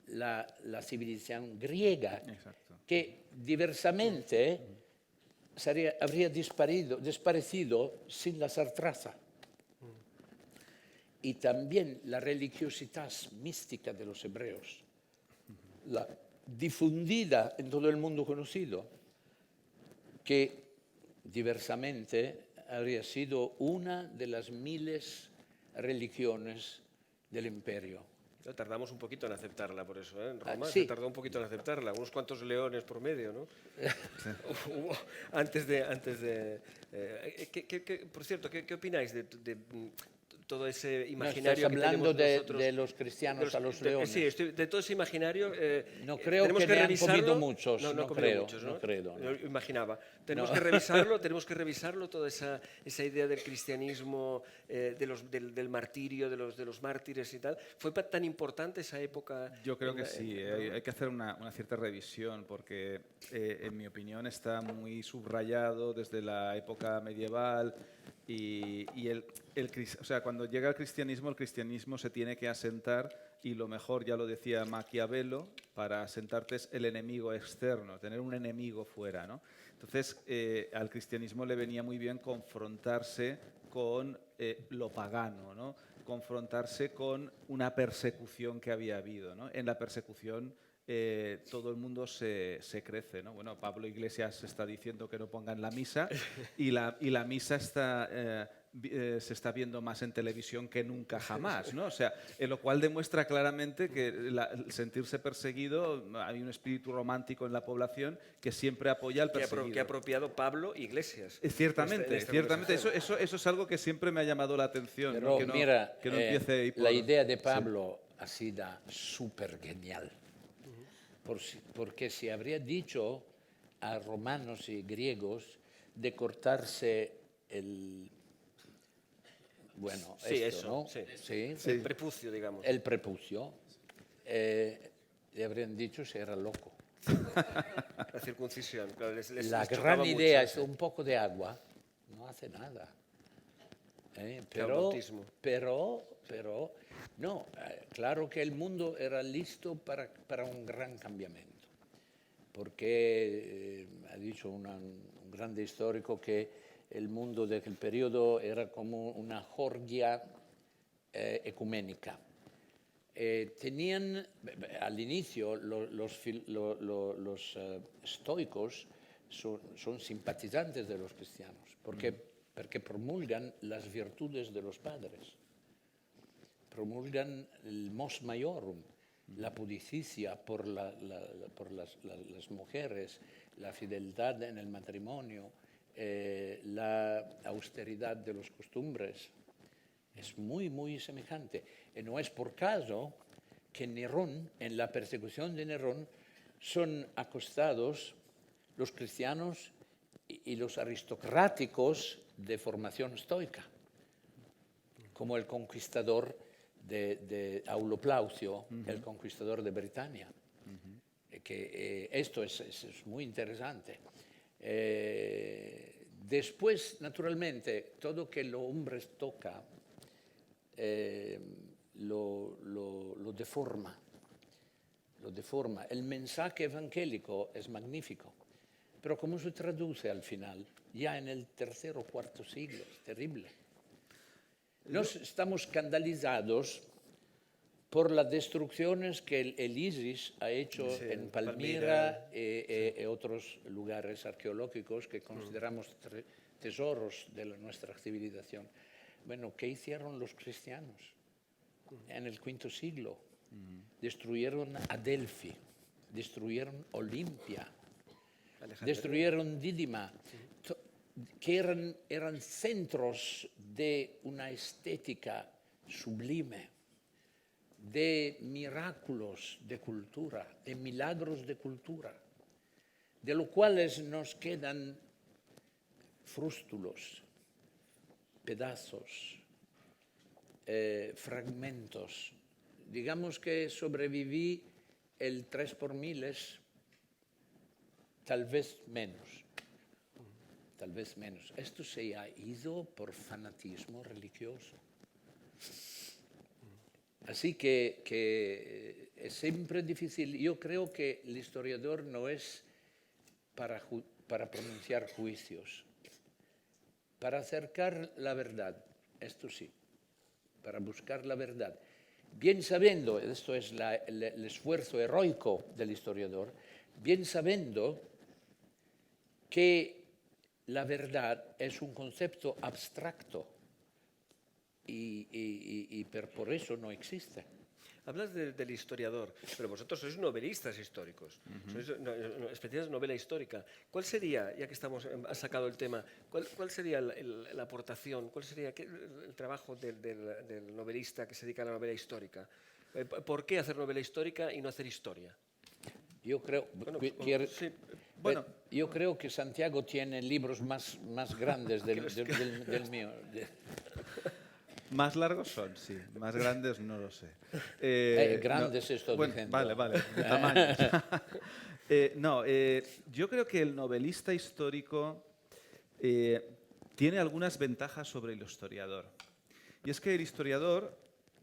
la civilización griega, Exacto. que diversamente habría desaparecido sin la sartraza. Y también la religiosidad mística de los hebreos, la difundida en todo el mundo conocido, que diversamente habría sido una de las miles religiones del imperio. Tardamos un poquito en aceptarla, por eso, ¿eh? En Roma Sí. se tardó un poquito en aceptarla, unos cuantos leones por medio, ¿no? Hubo- antes de por cierto, ¿qué opináis de todo ese imaginario estás que hablando tenemos nosotros? de los cristianos a los leones. Sí, de todo ese imaginario. No creo tenemos que ne han revisarlo. comido muchos, No, no ha comido creo, muchos, no creo, no. Yo imaginaba. Tenemos No. que revisarlo, toda esa idea del cristianismo, del martirio, de los mártires y tal. ¿Fue tan importante esa época? Yo creo que sí, hay que hacer una cierta revisión porque, en mi opinión, está muy subrayado desde la época medieval y o sea, cuando llega el cristianismo se tiene que asentar y lo mejor, ya lo decía Maquiavelo, para asentarte es el enemigo externo, tener un enemigo fuera, ¿no? Entonces, al cristianismo le venía muy bien confrontarse con lo pagano, ¿no? Confrontarse con una persecución que había habido, ¿no? En la persecución todo el mundo se crece, ¿no? Bueno, Pablo Iglesias está diciendo que no pongan la misa y la misa se está viendo más en televisión que nunca jamás, ¿no? O sea, lo cual demuestra claramente que el sentirse perseguido, hay un espíritu romántico en la población que siempre apoya al perseguido. Que ha apropiado Pablo Iglesias. Ciertamente, esta ciertamente. conversación. Eso es algo que siempre me ha llamado la atención. Pero ¿no? Que no, mira, que no empiece ahí por... la idea de Pablo ha sido súper genial. Porque se habría dicho a romanos y griegos de cortarse el... Bueno, Sí, esto, eso, ¿no? sí. Sí. El prepucio, digamos. El prepucio. Le habrían dicho si era loco. La circuncisión. Claro, les La chocaba gran mucho, idea sí. es un poco de agua, no hace nada. El Pero, bautismo. no, claro que el mundo era listo para un gran cambiamiento, porque ha dicho un grande histórico que el mundo de aquel periodo era como una orgia ecuménica. Tenían, al inicio, los estoicos son simpatizantes de los cristianos, porque perché promulgan las virtudes de los padres, promulgan el mos maiorum, la pudicicia por las mujeres, la fidelidad en el matrimonio, la austeridad de las costumbres. Es muy, muy semejante. Y no es por caso que Nerón, en la persecución de Nerón, son acostados los cristianos y los aristocráticos de formación estoica, como el conquistador de Aulo Plaucio, el conquistador de Britania. Esto es muy interesante. Después, naturalmente, todo que el hombre toca lo deforma. El mensaje evangélico es magnífico, pero ¿cómo se traduce al final? Ya en el tercer o cuarto siglo, es terrible. Nos estamos escandalizados por las destrucciones que el ISIS ha hecho en Palmira y otros lugares arqueológicos que consideramos tesoros de nuestra civilización. Bueno, ¿qué hicieron los cristianos en el V siglo? Destruyeron a Delfi, destruyeron Olimpia, destruyeron Dídima, que eran centros de una estética sublime, de milagros de cultura, de milagros de cultura, de los cuales nos quedan frústulos, pedazos, fragmentos. Digamos que sobreviví el 3 por miles, tal vez menos. Tal vez menos. Esto se ha ido por fanatismo religioso. Así que es siempre difícil. Yo creo que el historiador no es para pronunciar juicios, para acercar la verdad, esto sí, para buscar la verdad. Bien sabiendo, esto es el esfuerzo heroico del historiador, bien sabiendo que la verdad es un concepto abstracto y por eso no existe. Hablas del historiador, pero vosotros sois novelistas históricos, sois especialistas en novela histórica. ¿Cuál sería, ya que has sacado el tema, cuál sería la aportación, cuál sería el trabajo del novelista que se dedica a la novela histórica? ¿Por qué hacer novela histórica y no hacer historia? Yo creo, yo creo que Santiago tiene libros más grandes del mío. Más largos son, sí. Más grandes no lo sé. Grandes no, estoy diciendo. Vale, de tamaño. Yo creo que el novelista histórico tiene algunas ventajas sobre el historiador. Y es que el historiador,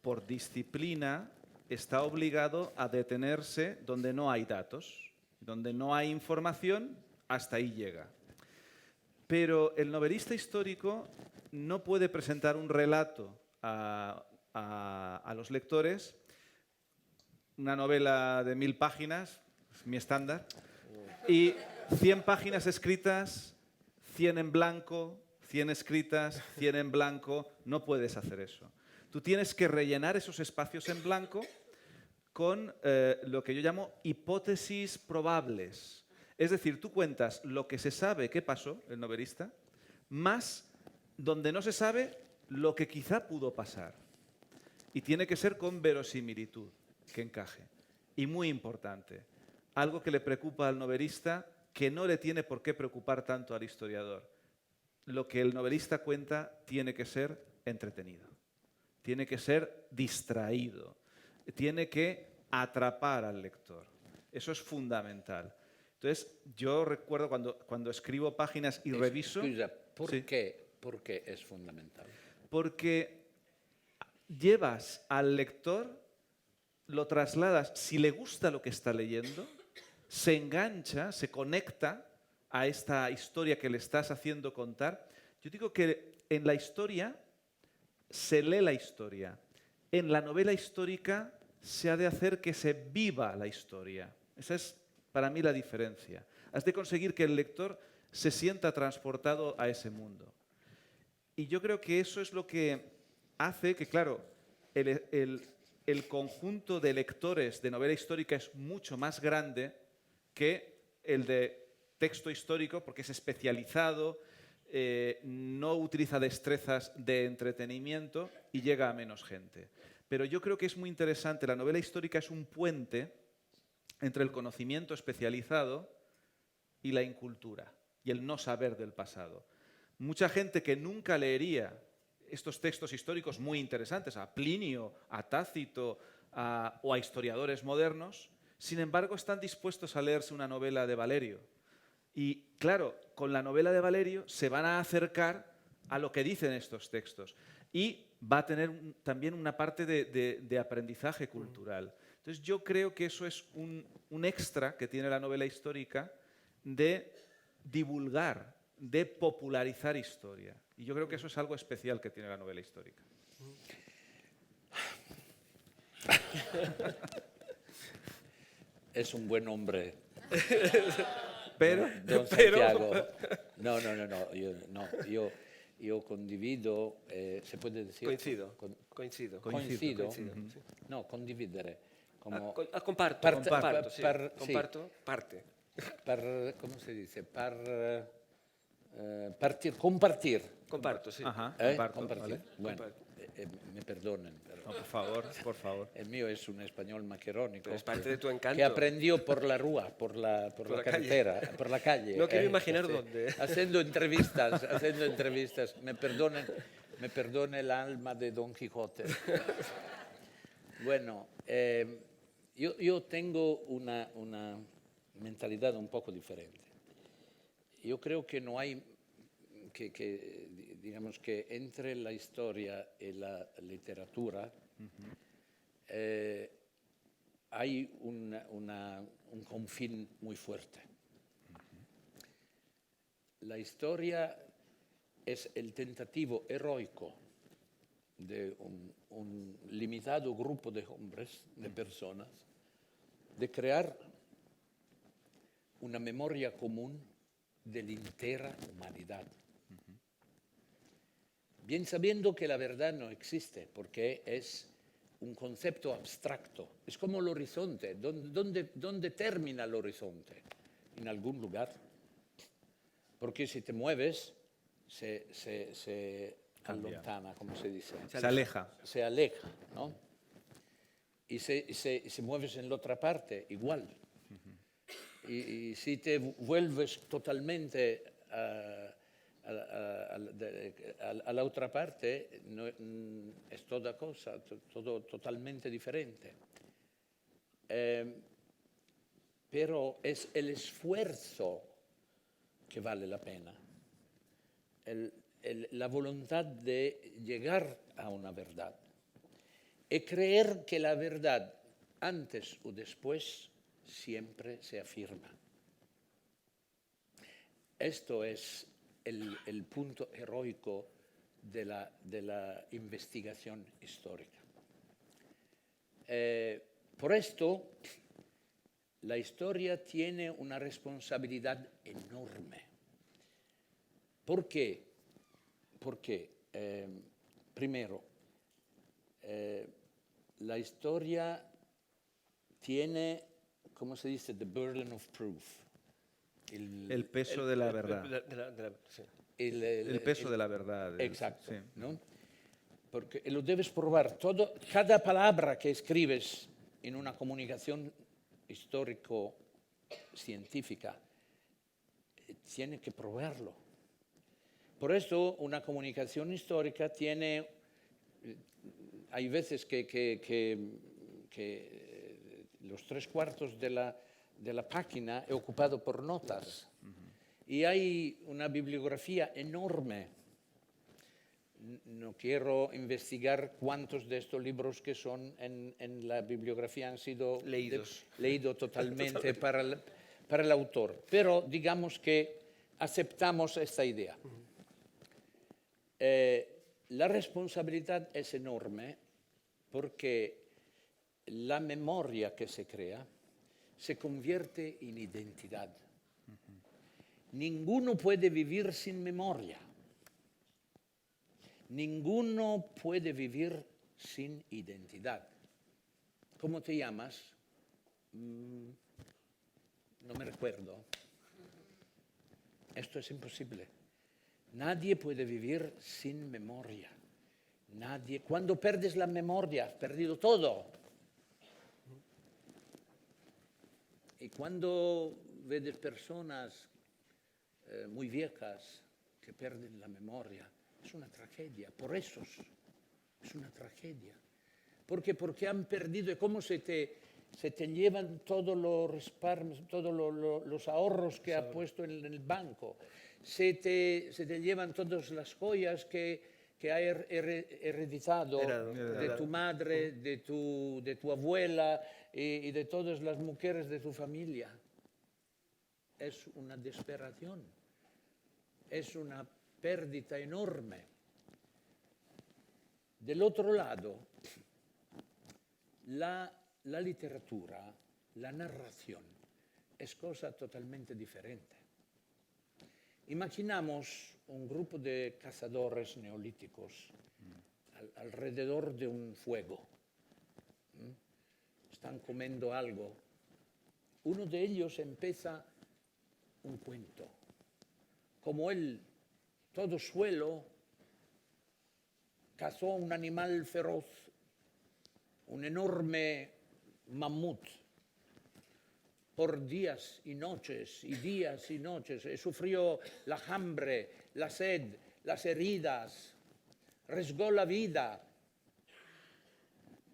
por disciplina, está obligado a detenerse donde no hay datos, donde no hay información, hasta ahí llega. Pero el novelista histórico no puede presentar un relato a los lectores, una novela de 1000 páginas, es mi estándar, y 100 páginas escritas, 100 en blanco, 100 escritas, 100 en blanco. No puedes hacer eso. Tú tienes que rellenar esos espacios en blanco con lo que yo llamo hipótesis probables. Es decir, tú cuentas lo que se sabe que pasó, el novelista, más donde no se sabe lo que quizá pudo pasar. Y tiene que ser con verosimilitud, que encaje. Y muy importante, algo que le preocupa al novelista, que no le tiene por qué preocupar tanto al historiador. Lo que el novelista cuenta tiene que ser entretenido, tiene que ser distraído, tiene que atrapar al lector. Eso es fundamental. Entonces, yo recuerdo cuando escribo páginas y reviso... ¿Por qué es fundamental? Porque llevas al lector, lo trasladas, si le gusta lo que está leyendo, se engancha, se conecta a esta historia que le estás haciendo contar. Yo digo que en la historia se lee la historia. En la novela histórica se ha de hacer que se viva la historia. Esa es para mí la diferencia. Has de conseguir que el lector se sienta transportado a ese mundo. Y yo creo que eso es lo que hace que, claro, el conjunto de lectores de novela histórica es mucho más grande que el de texto histórico, porque es especializado, no utiliza destrezas de entretenimiento y llega a menos gente. Pero yo creo que es muy interesante, la novela histórica es un puente entre el conocimiento especializado y la incultura, y el no saber del pasado. Mucha gente que nunca leería estos textos históricos muy interesantes, a Plinio, a Tácito o a historiadores modernos, sin embargo están dispuestos a leerse una novela de Valerio. Y claro, con la novela de Valerio se van a acercar a lo que dicen estos textos y va a tener también una parte de aprendizaje cultural. Entonces yo creo que eso es un extra que tiene la novela histórica de divulgar, de popularizar historia. Y yo creo que eso es algo especial que tiene la novela histórica. Es un buen hombre. Pero, Don Santiago. Io condivido, se puede decir? Coincido. Coincido. Sí. No, condividere. Como Comparto, sí. Comparto, parte. ¿Cómo se dice? Compartir. Comparto, sí. ajá, Compartir. ¿vale? Bueno, me perdonen, pero No, por favor. el mío es un español maquerónico. Pero es parte de tu encanto. Que aprendió por la rúa, por la carretera, por la calle. No quiero imaginar dónde. Haciendo entrevistas. Me perdone el alma de Don Quijote. Bueno, yo tengo una mentalidad un poco diferente. Yo creo que no hay digamos que entre la historia y la literatura hay un confín muy fuerte. La historia es el tentativo heroico de un limitado grupo de hombres, de personas, de crear una memoria común de la entera humanidad. Bien sabiendo que la verdad no existe, porque es un concepto abstracto. Es como el horizonte. ¿Dónde termina el horizonte? En algún lugar. Porque si te mueves, se allontana, como se dice. Se aleja. Se aleja, ¿no? Y si mueves en la otra parte, igual. Y si te vuelves totalmente a la otra parte, no, es toda cosa, todo totalmente diferente. Pero es el esfuerzo que vale la pena. La voluntad de llegar a una verdad. Y creer que la verdad, antes o después, siempre se afirma. Esto es el punto heroico de la investigación histórica. Por esto, la historia tiene una responsabilidad enorme. ¿Por qué? Porque, primero, la historia tiene, ¿cómo se dice? The burden of proof. El peso de la verdad. Sí. El peso de la verdad. Exacto. Sí. ¿No? Porque lo debes probar. Cada palabra que escribes en una comunicación histórico-científica tiene que probarlo. Por eso una comunicación histórica tiene... Hay veces que los 3/4 de la página es ocupado por notas. Y hay una bibliografía enorme. No quiero investigar cuántos de estos libros que son en la bibliografía han sido Leídos totalmente para el autor. Pero digamos que aceptamos esta idea. La responsabilidad es enorme porque la memoria que se crea se convierte en identidad. Ninguno puede vivir sin memoria. Ninguno puede vivir sin identidad. ¿Cómo te llamas? No me recuerdo. Esto es imposible. Nadie puede vivir sin memoria. Nadie. Cuando perdes la memoria, has perdido todo. Y cuando ves personas muy viejas que pierden la memoria, es una tragedia. Por eso es una tragedia. Porque han perdido, es como se te llevan todos los ahorros que ha puesto en el banco. Se te llevan todas las joyas que ha hereditado de tu madre, de tu abuela y de todas las mujeres de tu familia. Es una desesperación, es una pérdida enorme. Del otro lado, la literatura, la narración, es cosa totalmente diferente. Imaginamos un grupo de cazadores neolíticos alrededor de un fuego. Están comiendo algo. Uno de ellos empieza un cuento. Como él, todo suelo, cazó un animal feroz, un enorme mamut, por días y noches, y sufrió la hambre, la sed, las heridas, arriesgó la vida,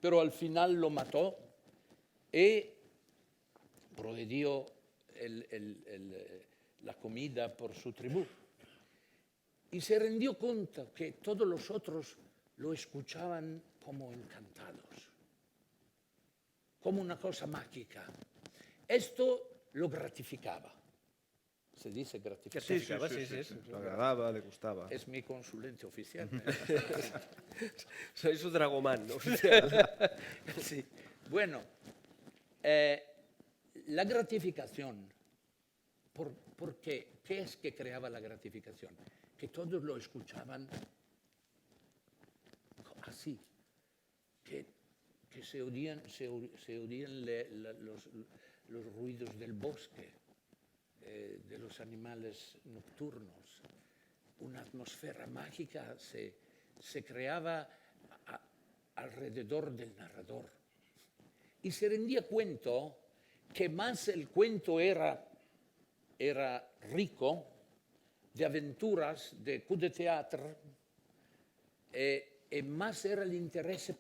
pero al final lo mató y proveyó la comida por su tribu. Y se rindió cuenta que todos los otros lo escuchaban como encantados, como una cosa mágica. Esto lo gratificaba. Se dice gratificaba. Sí. Lo agradaba, le gustaba. Es mi consulente oficial. Soy su dragomán, ¿no? Sí. Bueno, la gratificación, ¿por qué? ¿Qué es que creaba la gratificación? Que todos lo escuchaban así, que se oían los ruidos del bosque, de los animales nocturnos. Una atmósfera mágica se creaba alrededor del narrador. Y se rendía cuenta que más el cuento era rico de aventuras, de coup de théâtre, y más era el interés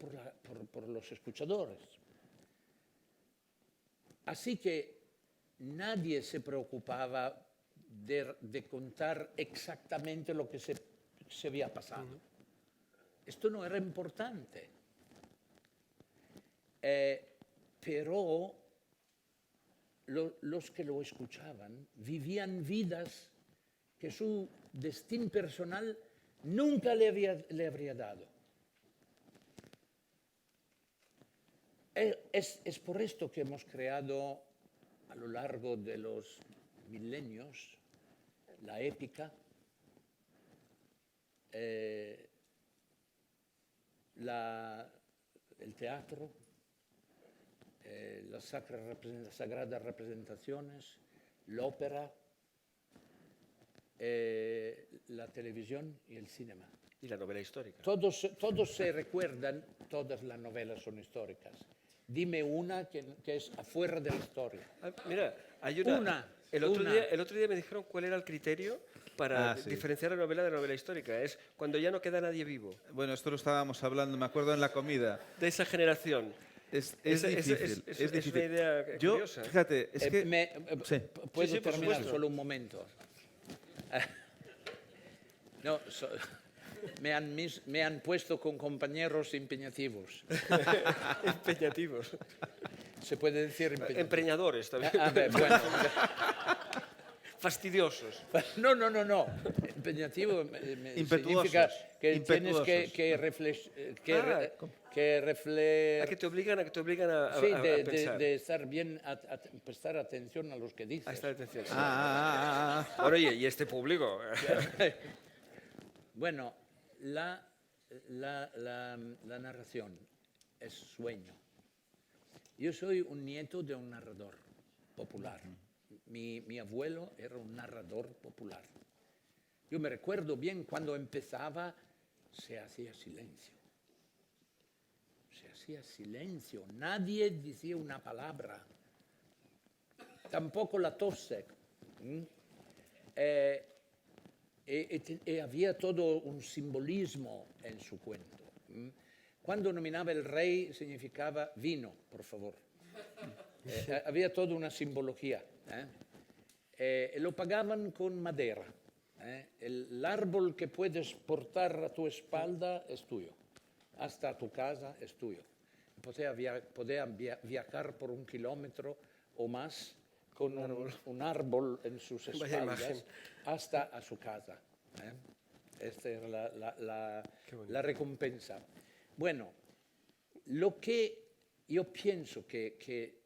por los escuchadores. Así que nadie se preocupaba de contar exactamente lo que se había pasado. Esto no era importante. Pero los que lo escuchaban vivían vidas que su destino personal nunca le habría dado. Es por esto que hemos creado a lo largo de los milenios la épica, el teatro, las sagradas representaciones, l'ópera, la televisión y el cinema. Y la novela histórica. Todos se recuerdan, todas las novelas son históricas. Dime una que es afuera de la historia. Mira, hay una. El otro día me dijeron cuál era el criterio para diferenciar la novela de la novela histórica. Es cuando ya no queda nadie vivo. Bueno, esto lo estábamos hablando, me acuerdo en la comida. De esa generación. Es difícil. Es una idea curiosa. Fíjate, es que... ¿Puedo terminar solo un momento? No, me han puesto con compañeros empeñativos. Empeñativos. Se puede decir empeñativos. Empreñadores también. Bueno. Fastidiosos. No. Empeñativo significa que tienes que te obligan a sí, pensar. de estar bien, a prestar atención a los que dices. A estar atención. Bueno, y este público. Bueno, la la narración es sueño. Yo soy un nieto de un narrador popular. Mi abuelo era un narrador popular. Yo me recuerdo bien cuando empezaba, se hacía silencio. Se hacía silencio. Nadie decía una palabra. Tampoco la tose. Y había todo un simbolismo en su cuento. Cuando nominaba el rey significaba vino, por favor. Había toda una simbología. Lo pagaban con madera. El árbol que puedes portar a tu espalda es tuyo. Hasta a tu casa es tuyo. Podía viajar por 1 kilómetro o más con un árbol en sus espaldas hasta a su casa. Esta era la recompensa. Bueno, lo que yo pienso que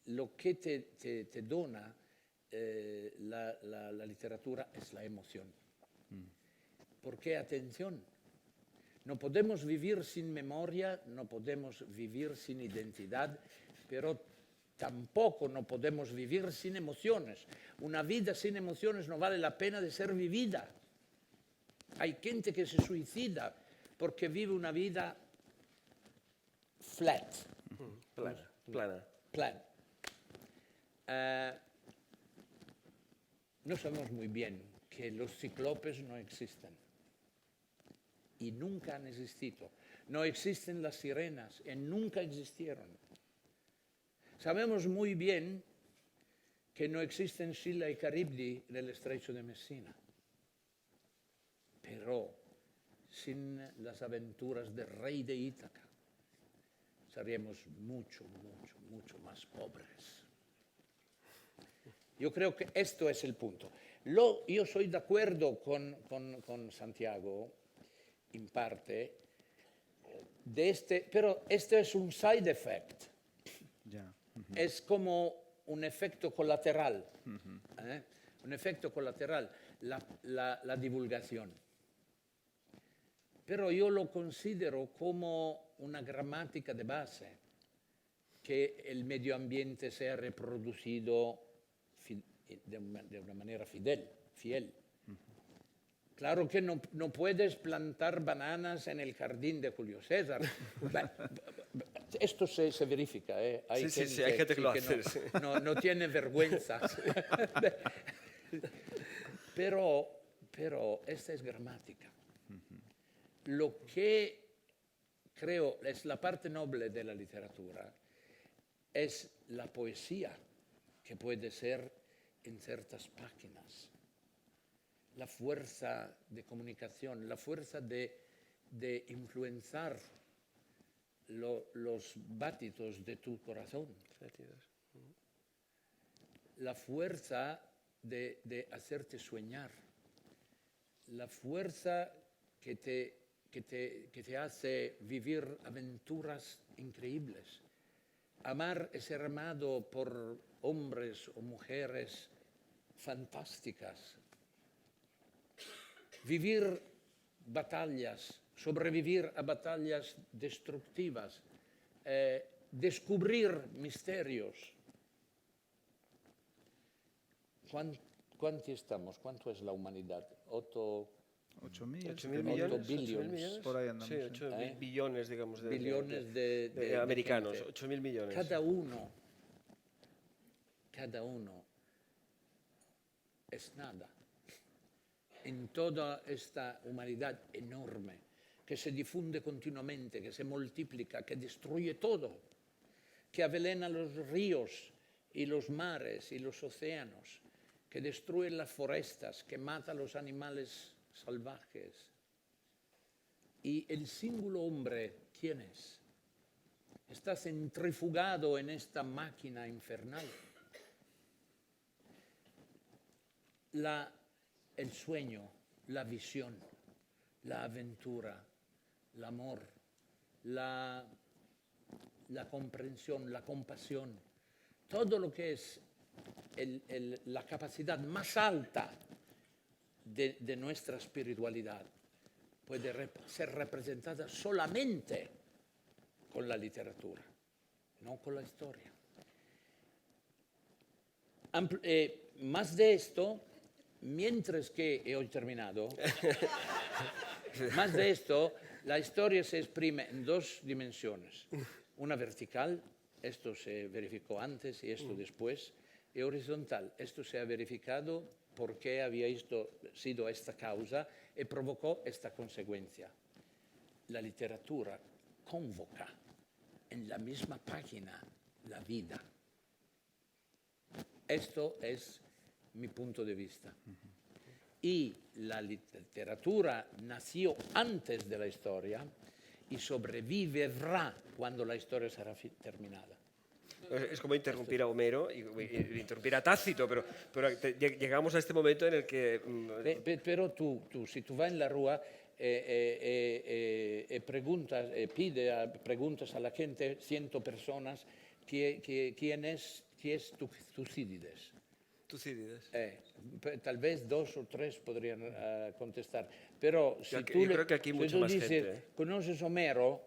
lo que te dona la literatura es la emoción. Porque, atención, no podemos vivir sin memoria, no podemos vivir sin identidad, pero tampoco no podemos vivir sin emociones. Una vida sin emociones no vale la pena de ser vivida. Hay gente que se suicida porque vive una vida flat. Plana. No sabemos muy bien que los cíclopes no existen. Y nunca han existido. No existen las sirenas y nunca existieron. Sabemos muy bien que no existen Scylla y Caribdi en el estrecho de Messina. Pero sin las aventuras del rey de Ítaca, seríamos mucho más pobres. Yo creo que esto es el punto. Yo soy de acuerdo con Santiago, en parte, pero este es un side effect. Es como un efecto colateral. Un efecto colateral, la divulgación. Pero yo lo considero como una gramática de base, que el medio ambiente sea reproducido de una manera fiel. Claro que no puedes plantar bananas en el jardín de Julio César. Esto se verifica. Hay gente que lo hace. No tiene vergüenza. Pero esta es gramática. Lo que creo es la parte noble de la literatura es la poesía que puede ser en ciertas páginas. La fuerza de comunicación, la fuerza de influenciar los batidos de tu corazón. La fuerza de hacerte soñar. La fuerza que te hace vivir aventuras increíbles. Amar es ser amado por hombres o mujeres fantásticas. Vivir batallas, sobrevivir a batallas destructivas, descubrir misterios. ¿Cuántos estamos? ¿Cuánto es la humanidad? 8.000 millones. billions. Por ahí andamos. Sí, 8.000 billones, digamos, Billones de americanos. gente. 8.000 millones. Cada uno es nada. En toda esta humanidad enorme, que se difunde continuamente, que se multiplica, que destruye todo, que avelena los ríos y los mares y los océanos, que destruye las forestas, que mata a los animales salvajes. Y el símbolo hombre, ¿quién es? Está centrifugado en esta máquina infernal. El sueño, la visión, la aventura, el amor, la comprensión, la compasión, todo lo que es la capacidad más alta de nuestra espiritualidad puede ser representada solamente con la literatura, no con la historia. Más de esto, mientras que, he terminado, más de esto, la historia se exprime en dos dimensiones. Una vertical, esto se verificó antes y esto después, y horizontal, esto se ha verificado porque había sido esta causa y provocó esta consecuencia. La literatura convoca en la misma página la vida. Esto es mi punto de vista. Y la literatura nació antes de la historia y sobrevivirá cuando la historia será terminada. Es como interrumpir a Homero y interrumpir a Tácito, pero llegamos a este momento en el que... Pero tú, si tú vas en la rúa preguntas a la gente, 100 personas, ¿quién es Tucídides? Tucídides. Tal vez 2 o 3 podrían contestar. Pero si Yo tú, creo que aquí mucha más dices, gente, ¿conoces Homero?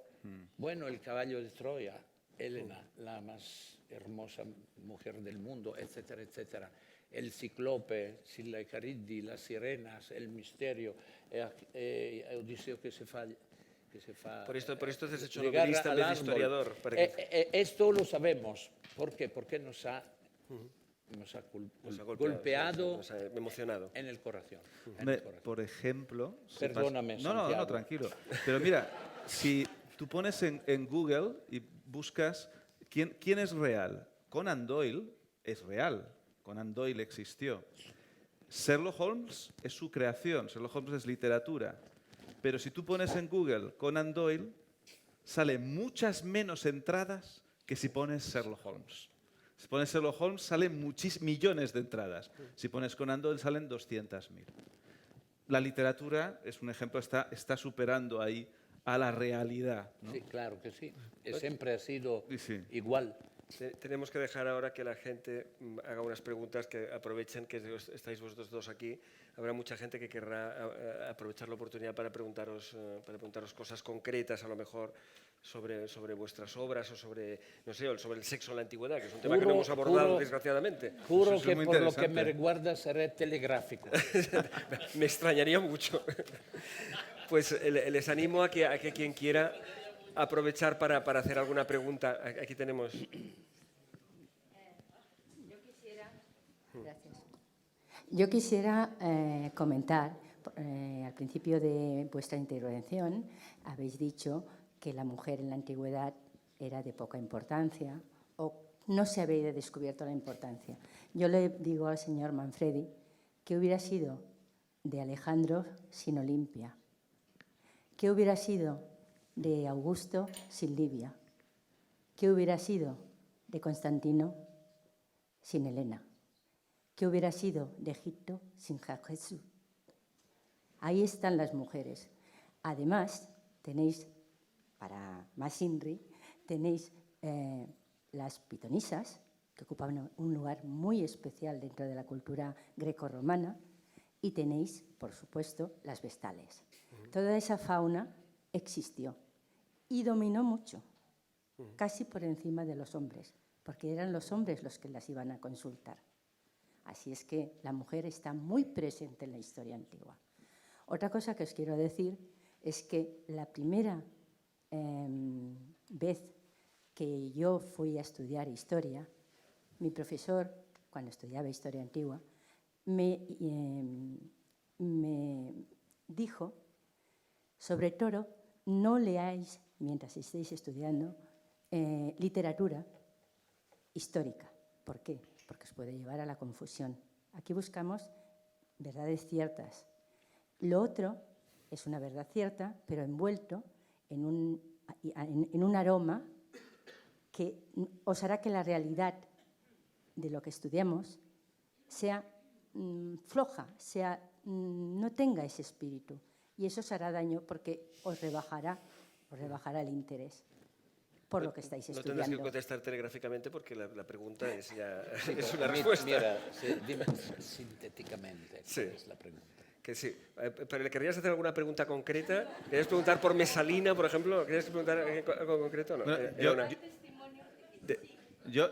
Bueno, el caballo de Troya, Helena, la más hermosa mujer del mundo, etcétera, etcétera. El ciclope, Sila y Cariddi, las sirenas, el misterio, Odiseo que se fa... Por esto te has hecho llegar novelista en al vez de árbol. historiador. Para que... Esto lo sabemos. ¿Por qué? Porque nos ha nos ha golpeado, nos ha emocionado. en el corazón. Por ejemplo... Perdóname, No, Santiago. tranquilo. Pero mira, si tú pones en Google y buscas quién es real, Conan Doyle es real. Conan Doyle existió. Sherlock Holmes es su creación. Sherlock Holmes es literatura. Pero si tú pones en Google Conan Doyle, salen muchas menos entradas que si pones Sherlock Holmes. Si pones Sherlock Holmes, salen millones de entradas. Si pones Conan Doyle, salen 200.000. La literatura, es un ejemplo, está superando ahí a la realidad, ¿no? Sí, claro que sí. Siempre ha sido Sí. igual. Tenemos que dejar ahora que la gente haga unas preguntas, que aprovechen que estáis vosotros dos aquí. Habrá mucha gente que querrá aprovechar la oportunidad para preguntaros cosas concretas, a lo mejor sobre vuestras obras o sobre, no sé, o sobre el sexo en la antigüedad, que es un tema que no hemos abordado, desgraciadamente. Juro Eso es que muy por lo que interesante. me recuerda seré telegráfico. Me extrañaría mucho. Pues les animo a que quien quiera aprovechar para hacer alguna pregunta. Aquí tenemos... Yo quisiera comentar, al principio de vuestra intervención, habéis dicho que la mujer en la antigüedad era de poca importancia o no se había descubierto la importancia. Yo le digo al señor Manfredi que hubiera sido de Alejandro sin Olimpia, que hubiera sido de Augusto sin Libia, que hubiera sido de Constantino sin Helena, que hubiera sido de Egipto sin Jesús. Ahí están las mujeres. Además, tenéis, para más INRI, tenéis las pitonisas, que ocupan un lugar muy especial dentro de la cultura grecorromana, y tenéis, por supuesto, las vestales. Toda esa fauna existió y dominó mucho, casi por encima de los hombres, porque eran los hombres los que las iban a consultar. Así es que la mujer está muy presente en la historia antigua. Otra cosa que os quiero decir es que la primera vez que yo fui a estudiar historia, mi profesor, cuando estudiaba historia antigua, me dijo, sobre todo, no leáis, mientras estéis estudiando, literatura histórica. ¿Por qué? Porque os puede llevar a la confusión. Aquí buscamos verdades ciertas. Lo otro es una verdad cierta, pero envuelto en un aroma que os hará que la realidad de lo que estudiamos sea floja, no tenga ese espíritu. Y eso os hará daño porque os rebajará el interés por lo que estáis No estudiando. tendrás que contestar telegráficamente porque la pregunta es ya Sí, es una mira, respuesta. Mira, dime sintéticamente Sí. cuál es la pregunta. Que sí. ¿Pero le querrías hacer alguna pregunta concreta? ¿Querías preguntar por Mesalina, por ejemplo? ¿Querías preguntar algo concreto? No. Bueno, De-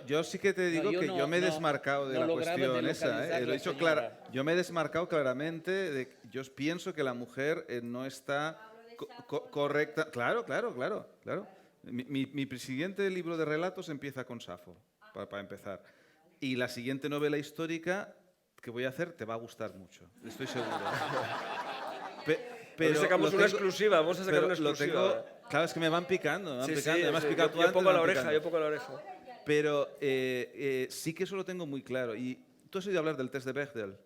yo sí que te digo yo que no- yo me he no- desmarcado de no la lograba de cuestión esa. localizar Lo la he dicho señora. yo me he desmarcado claramente. Yo pienso que la mujer no está correcta. Claro, claro, claro, claro. Mi siguiente libro de relatos empieza con Safo, para empezar. Y la siguiente novela histórica que voy a hacer te va a gustar mucho, estoy seguro. Pero sacamos lo una tengo- exclusiva, vamos a sacar pero una lo exclusiva. claro, es que me van picando, me van Sí, sí, picando. Me has sí, picado tú yo antes, pongo me la van oreja, picando. yo pongo la oreja. Pero sí que eso lo tengo muy claro. Y tú has oído hablar del test de Bechdel.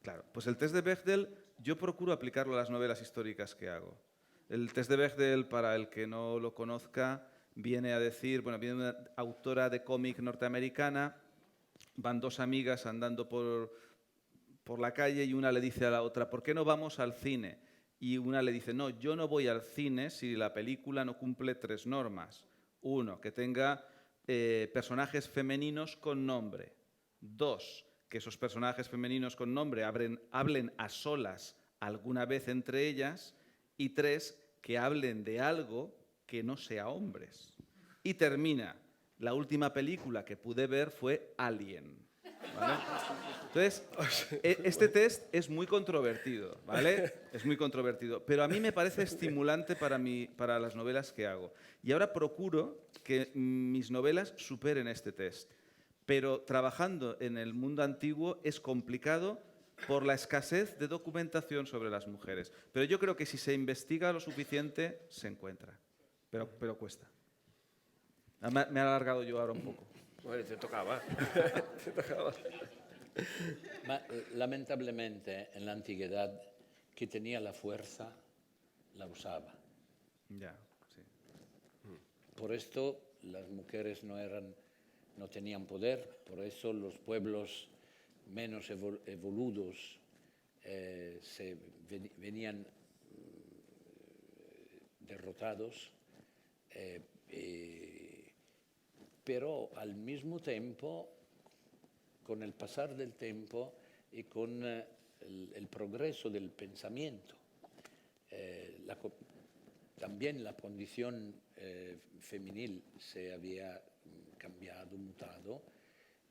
Claro, pues el test de Bechdel yo procuro aplicarlo a las novelas históricas que hago. El test de Bechdel, para el que no lo conozca, viene a decir, bueno, viene una autora de cómic norteamericana, van dos amigas andando por la calle y una le dice a la otra, ¿por qué no vamos al cine? Y una le dice, no, yo no voy al cine si la película no cumple 3 normas. 1, que tenga personajes femeninos con nombre. 2, que esos personajes femeninos con nombre hablen a solas alguna vez entre ellas. Y 3, que hablen de algo que no sea hombres. Y termina. La última película que pude ver fue Alien. ¿Vale? Entonces, este test es muy controvertido, ¿vale? Es muy controvertido, pero a mí me parece estimulante para las novelas que hago. Y ahora procuro que mis novelas superen este test. Pero trabajando en el mundo antiguo es complicado por la escasez de documentación sobre las mujeres. Pero yo creo que si se investiga lo suficiente, se encuentra. Pero cuesta. Me he alargado yo ahora un poco. Bueno, te tocaba. Te tocaba. Lamentablemente, en la antigüedad, que tenía la fuerza, la usaba. Ya, sí. Por esto las mujeres no tenían poder, por eso los pueblos menos evoludos venían derrotados, pero al mismo tiempo, con el pasar del tiempo y con el progreso del pensamiento, también la condición femenil se había cambiado, mutado,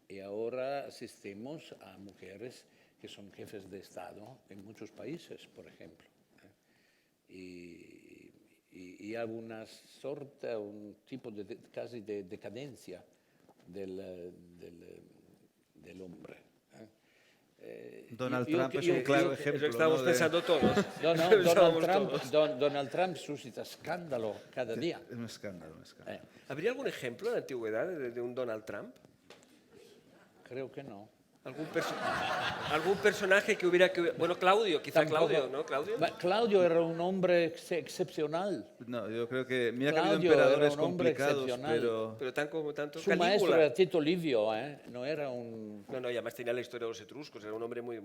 y ahora asistimos a mujeres que son jefes de Estado en muchos países, por ejemplo. Y hay una sorta, un tipo casi de decadencia del hombre. Donald Trump es un claro ejemplo. Es lo que estábamos pensando todos. Donald Trump suscita escándalo cada día. Es un escándalo, un escándalo. ¿Habría algún ejemplo de antigüedad de un Donald Trump? Creo que no. ¿Algún personaje que hubiera que... Bueno, Claudio, quizá Tampoco. Claudio, ¿no? Claudio. Claudio era un hombre excepcional. No, yo creo que... Mira que ha habido Claudio era emperadores un hombre complicados, excepcional. pero... Pero tanto Su maestro Calígula. era Tito Livio, no era un... No, y además tenía la historia de los etruscos, era un hombre muy...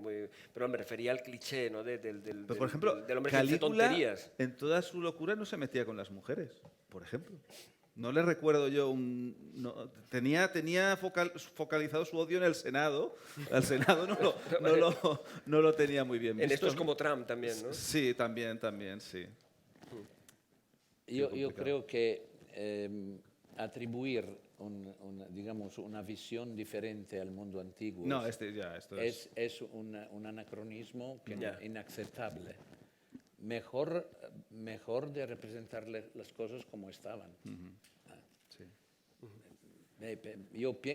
Pero me refería al cliché, ¿no? Pero, por ejemplo, del hombre que hace Calígula, tonterías. en toda su locura, no se metía con las mujeres, por ejemplo. No le recuerdo yo tenía focalizado su odio en el Senado. Al Senado no lo tenía muy bien visto. En esto es ¿no? como Trump también, ¿no? Sí, también, sí. Yo creo que atribuir digamos, una visión diferente al mundo antiguo No, esto es... es un anacronismo que Ya. inaceptable. Mejor de representar las cosas como estaban. Sí.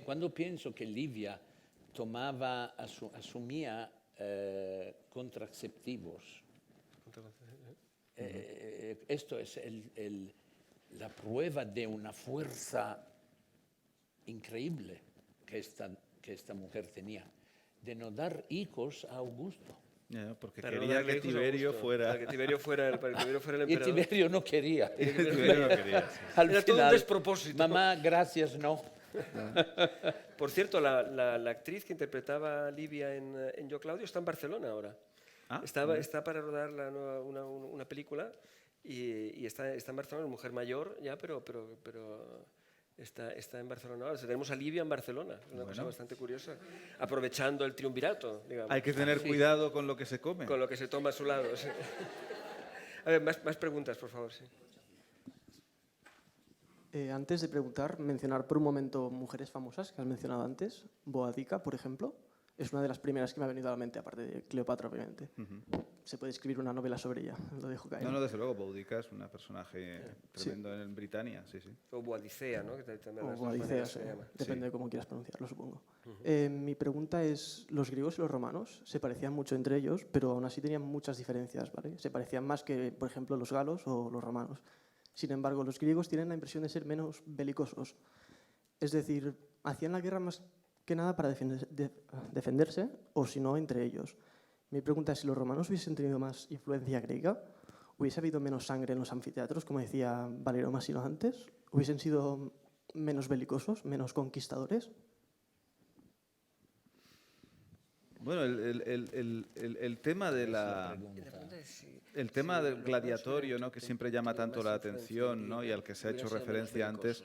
Cuando pienso que Livia asumía contraceptivos, esto es la prueba de una fuerza increíble que esta mujer tenía, de no dar hijos a Augusto. Porque Para no quería darle que hijos a Tiberio Augusto, fuera... para que Tiberio fuera el Y emperador. Tiberio no quería. Tiberio no quería, sí. Al Era todo un final, despropósito. Mamá, gracias, no. Por cierto, la actriz que interpretaba a Livia en Yo Claudio está en Barcelona ahora. Ah, Está para rodar una película y está en Barcelona, una mujer mayor ya, pero Está en Barcelona ahora. Tenemos a Livia en Barcelona, es una cosa bastante curiosa, aprovechando el triunvirato, digamos. Hay que tener cuidado con lo que se come. Con lo que se toma a su lado. Sí. A ver, más preguntas, por favor. Sí. Antes de preguntar, mencionar por un momento mujeres famosas que has mencionado antes. Boadicea, por ejemplo, es una de las primeras que me ha venido a la mente, aparte de Cleopatra, obviamente. Se puede escribir una novela sobre ella, lo dejo caer. No, desde luego, Boadicea es un personaje tremendo en Britannia, sí. O Boadicea, ¿no? Que también O Boadicea, sí. Depende de cómo quieras pronunciarlo, supongo. Mi pregunta es, los griegos y los romanos se parecían mucho entre ellos, pero aún así tenían muchas diferencias, ¿vale? Se parecían más que, por ejemplo, los galos o los romanos. Sin embargo, los griegos tienen la impresión de ser menos belicosos. Es decir, hacían la guerra más que nada para defenderse, o si no, entre ellos. Mi pregunta es, si los romanos hubiesen tenido más influencia griega, ¿hubiese habido menos sangre en los anfiteatros, como decía Valero Masino antes? ¿Hubiesen sido menos belicosos, menos conquistadores? Bueno, el tema de el tema del gladiatorio, ¿no? Que siempre llama tanto la atención, ¿no? Y al que se ha hecho referencia antes,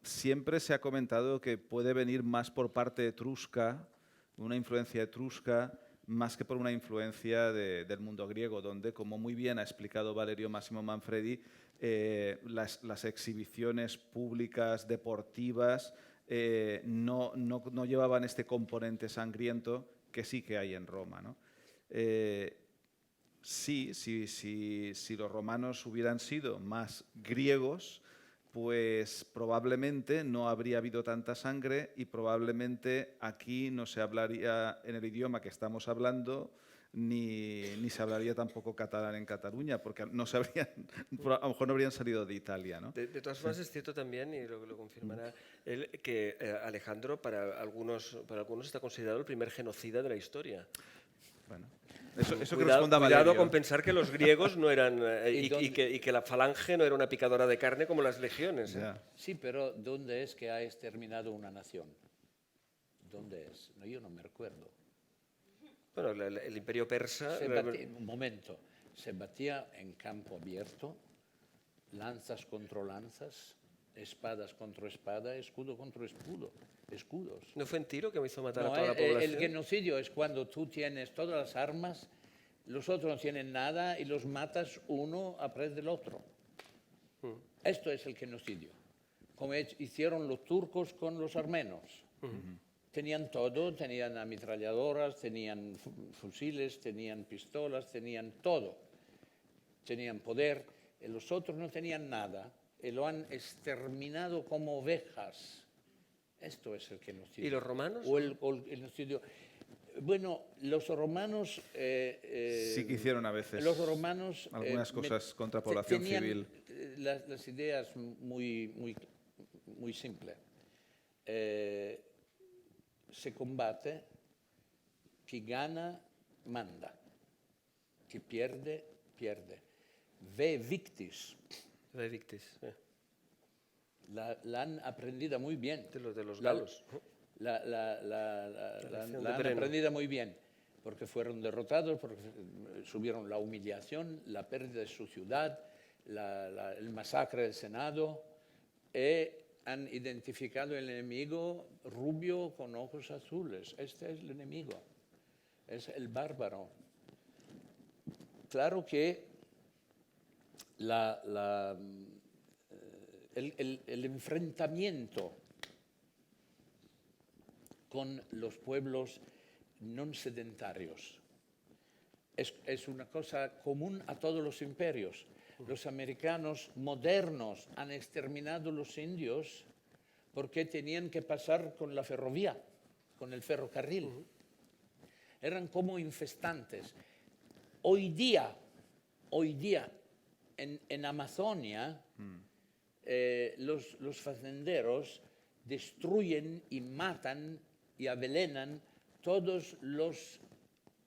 siempre se ha comentado que puede venir más por parte etrusca, una influencia etrusca, más que por una influencia del mundo griego, donde, como muy bien ha explicado Valerio Massimo Manfredi, las exhibiciones públicas, deportivas, no llevaban este componente sangriento que sí que hay en Roma, ¿no? Si los romanos hubieran sido más griegos, pues probablemente no habría habido tanta sangre y probablemente aquí no se hablaría en el idioma que estamos hablando, ni se hablaría tampoco catalán en Cataluña, porque a lo mejor no habrían salido de Italia, ¿no? De todas formas, es cierto también, y lo confirmará él, que Alejandro para algunos está considerado el primer genocida de la historia. Bueno, eso que responda Valerio. Cuidado con pensar que los griegos no eran y que la falange no era una picadora de carne como las legiones. Sí, pero ¿dónde es que ha exterminado una nación? ¿Dónde es? No, yo no me recuerdo. Bueno, el imperio persa... Un momento, se batía en campo abierto, lanzas contra lanzas, espadas contra espada, escudo contra escudos. ¿No fue en Tiro que me hizo matar a No, toda la población? el genocidio es cuando tú tienes todas las armas, los otros no tienen nada y los matas uno a través del otro. Esto es el genocidio, como hicieron los turcos con los armenos. Tenían todo, tenían ametralladoras, tenían fusiles, tenían pistolas, tenían todo. Tenían poder, y los otros no tenían nada, y lo han exterminado como ovejas. Esto es el genocidio. ¿Y los romanos? O el genocidio. Bueno, los romanos... sí que hicieron a veces los romanos, algunas cosas contra población civil. Las ideas muy simples. Se combate, que gana, manda. Que pierde, pierde. Ve victis. Ve victis. La han aprendido muy bien. De los galos. La han aprendido muy bien, porque fueron derrotados, porque subieron la humillación, la pérdida de su ciudad, el masacre del Senado, y han identificado el enemigo rubio con ojos azules. Este es el enemigo, es el bárbaro. Claro que el enfrentamiento con los pueblos no sedentarios es una cosa común a todos los imperios. Los americanos modernos han exterminado los indios porque tenían que pasar con la ferrovía, con el ferrocarril. Eran como infestantes. Hoy día, en Amazonia, los facenderos destruyen y matan y avelenan todos los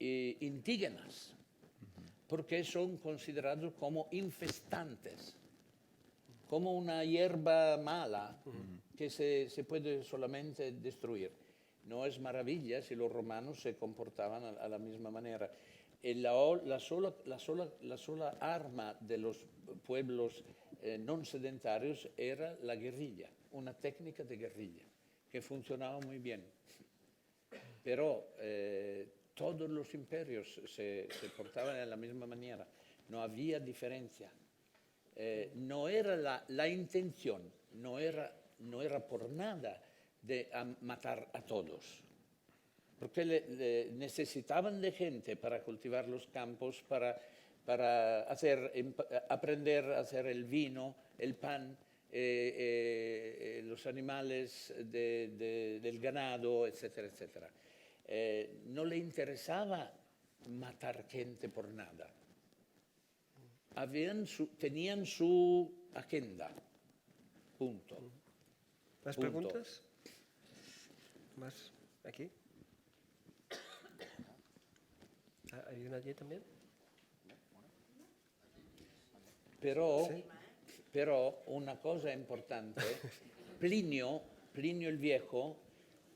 indígenas, porque son considerados como infestantes, como una hierba mala que se puede solamente destruir. No es maravilla si los romanos se comportaban a la misma manera. La sola arma de los pueblos non sedentarios era la guerrilla, una técnica de guerrilla que funcionaba muy bien. Pero todos los imperios se portaban de la misma manera, no había diferencia. No era la intención, no era por nada de matar a todos, porque necesitaban de gente para cultivar los campos, para aprender a hacer el vino, el pan, los animales del ganado, etcétera, etcétera. No le interesaba matar gente por nada. Tenían su agenda. Punto. ¿Más Punto. preguntas? ¿Más aquí? ¿Hay una allí también? Però, Sí. però una cosa importante, Plinio el Viejo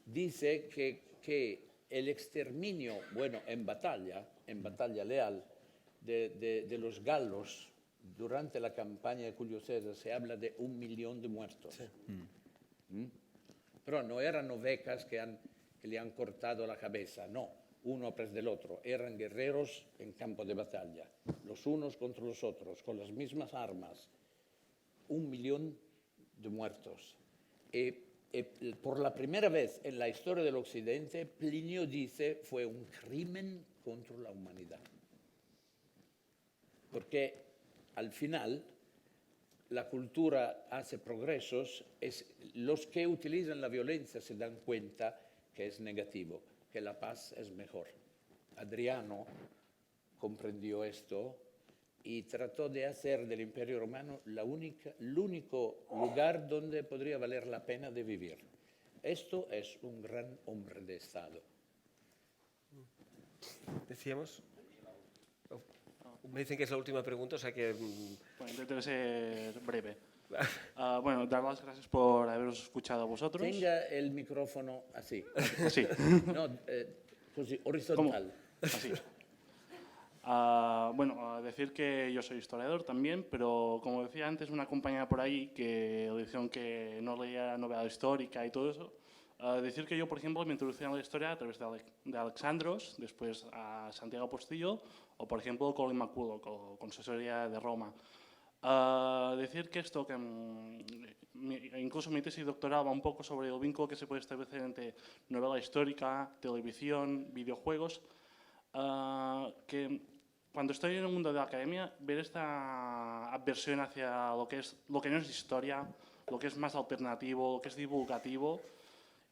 dice que el exterminio, bueno, en batalla leal, de los galos durante la campaña de Julio César se habla de 1 millón de muertos. Sí. Pero no eran ovecas que le han cortado la cabeza, no, uno tras del otro. Eran guerreros en campo de batalla, los unos contra los otros, con las mismas armas. 1 millón de muertos. Por la primera vez en la historia del Occidente, Plinio dice fue un crimen contra la humanidad. Porque al final la cultura hace progresos, los que utilizan la violencia se dan cuenta que es negativo, que la paz es mejor. Adriano comprendió esto y trató de hacer del Imperio Romano el único lugar donde podría valer la pena de vivir. Esto es un gran hombre de Estado. Decíamos. Me dicen que es la última pregunta, o sea que... Bueno, intentaré ser breve. Bueno, dar las gracias por haberos escuchado a vosotros. Tenga el micrófono así. Así. No, così, horizontal. Así. Bueno, decir que yo soy historiador también, pero como decía antes una compañera por ahí que le dijeron que no leía novela histórica y todo eso, decir que yo, por ejemplo, me introducí en la historia a través de Alexandros, después a Santiago Postillo, o por ejemplo Colin Maculo, con Consistoria de Roma. Decir que esto, que incluso mi tesis doctoral va un poco sobre el vínculo que se puede establecer entre novela histórica, televisión, videojuegos, que cuando estoy en el mundo de la academia, ver esta aversión hacia lo que no es historia, lo que es más alternativo, lo que es divulgativo,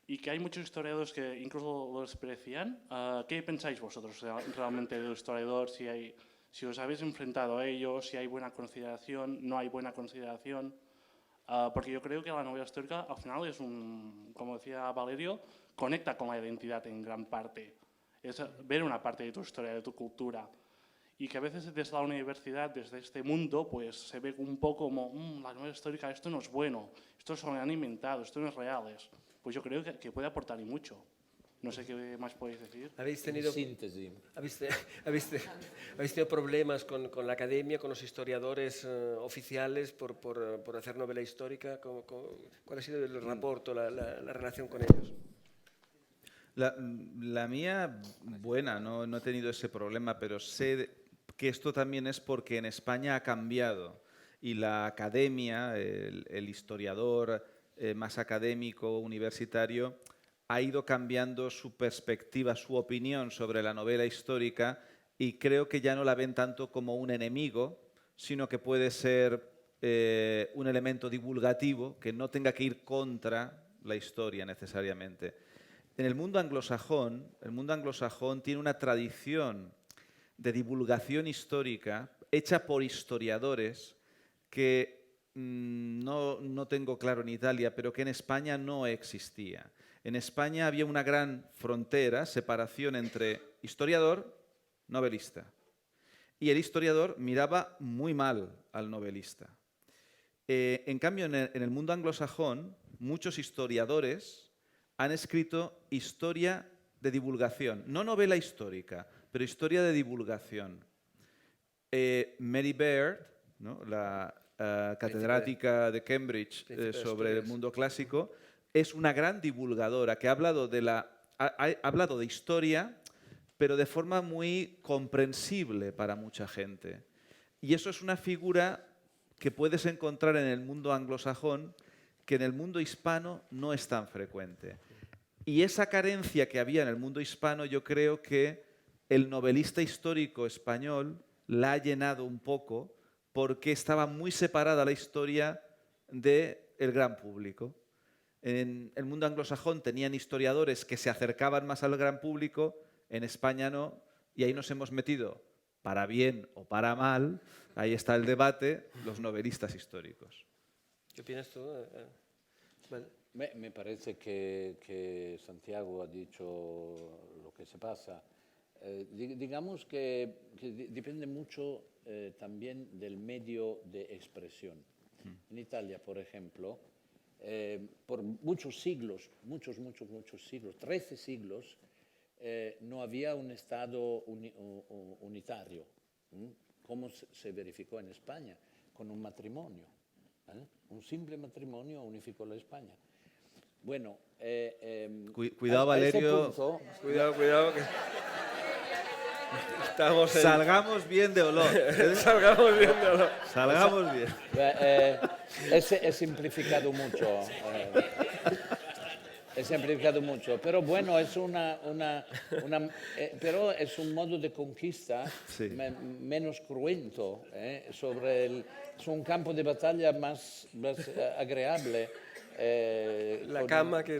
y que hay muchos historiadores que incluso lo desprecian. ¿Qué pensáis vosotros realmente del historiador? Si os habéis enfrentado a ello, si hay buena consideración, no hay buena consideración. Porque yo creo que la novela histórica al final es como decía Valerio, conecta con la identidad en gran parte. Es ver una parte de tu historia, de tu cultura. Y que a veces desde la universidad, desde este mundo, pues se ve un poco como la novela histórica, esto no es bueno, esto se lo han inventado, esto no es real. Pues yo creo que puede aportar y mucho. No sé qué más podéis decir. ¿Habéis tenido, Síntesis. habéis tenido problemas con la academia, con los historiadores oficiales por hacer novela histórica? ¿Cuál ha sido el rapport, la relación con ellos? La mía, buena, no he tenido ese problema, pero sé que esto también es porque en España ha cambiado y la academia, el historiador más académico, universitario, ha ido cambiando su perspectiva, su opinión sobre la novela histórica y creo que ya no la ven tanto como un enemigo, sino que puede ser un elemento divulgativo que no tenga que ir contra la historia necesariamente. En el mundo anglosajón tiene una tradición de divulgación histórica hecha por historiadores que no tengo claro en Italia, pero que en España no existía. En España había una gran frontera, separación entre historiador, novelista. Y el historiador miraba muy mal al novelista. En cambio, en el mundo anglosajón, muchos historiadores han escrito historia de divulgación, no novela histórica, pero historia de divulgación. Mary Beard, ¿no? catedrática de Cambridge Príncipe de sobre el Asturias. mundo clásico, es una gran divulgadora que ha hablado ha hablado de historia, pero de forma muy comprensible para mucha gente. Y eso es una figura que puedes encontrar en el mundo anglosajón, que en el mundo hispano no es tan frecuente. Y esa carencia que había en el mundo hispano, yo creo que el novelista histórico español la ha llenado un poco, porque estaba muy separada la historia del gran público. En el mundo anglosajón tenían historiadores que se acercaban más al gran público, en España no, y ahí nos hemos metido, para bien o para mal, ahí está el debate, los novelistas históricos. ¿Qué opinas tú? Vale. Me parece que Santiago ha dicho lo que se pasa. Digamos que depende mucho también del medio de expresión. En Italia, por ejemplo, por muchos siglos, muchos siglos, 13 siglos, no había un Estado unitario, como se verificó en España, con un matrimonio. Un simple matrimonio unificó la España. Bueno, Cuidado, Valerio. Cuidado. Que estamos en... Salgamos bien de olor. Salgamos viéndolo. Salgamos bien. he simplificado mucho. He simplificado mucho, pero bueno, es pero es un modo de conquista Sí. menos cruento, es un campo de batalla más agradable. La cama que...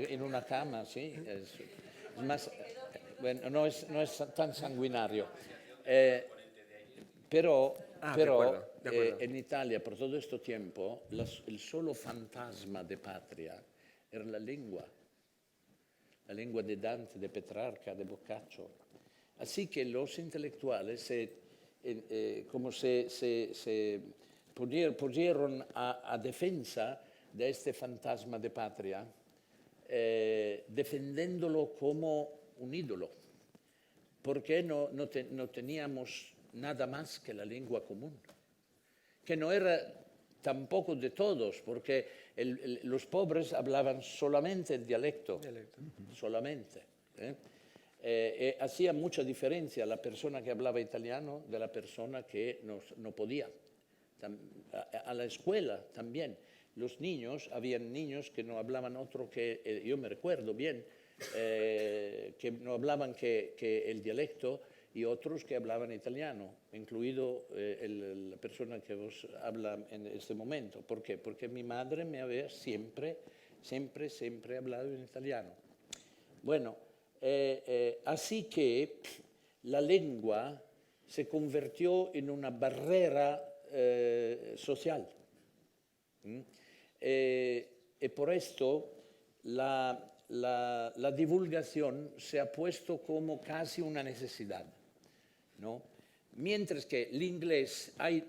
En una cama, sí. Es más, bueno, no es tan sanguinario. Pero de acuerdo. en Italia, por todo este tiempo, el solo fantasma de patria era la lengua de Dante, de Petrarca, de Boccaccio. Así que los intelectuales se pusieron a defensa de este fantasma de patria, defendiéndolo como un ídolo, porque no teníamos nada más que la lengua común, que no era tampoco de todos, porque los pobres hablaban solamente el dialecto. Solamente. Hacía mucha diferencia la persona que hablaba italiano de la persona que no podía. A la escuela también. Los niños, habían niños que no hablaban otro que, yo me recuerdo bien, que no hablaban que el dialecto, y otros que hablaban italiano, incluido la persona que os habla en este momento. ¿Por qué? Porque mi madre me había siempre hablado en italiano. Bueno, así que la lengua se convirtió en una barrera social. Y por esto la divulgación se ha puesto como casi una necesidad, ¿no? Mientras que el inglés, hay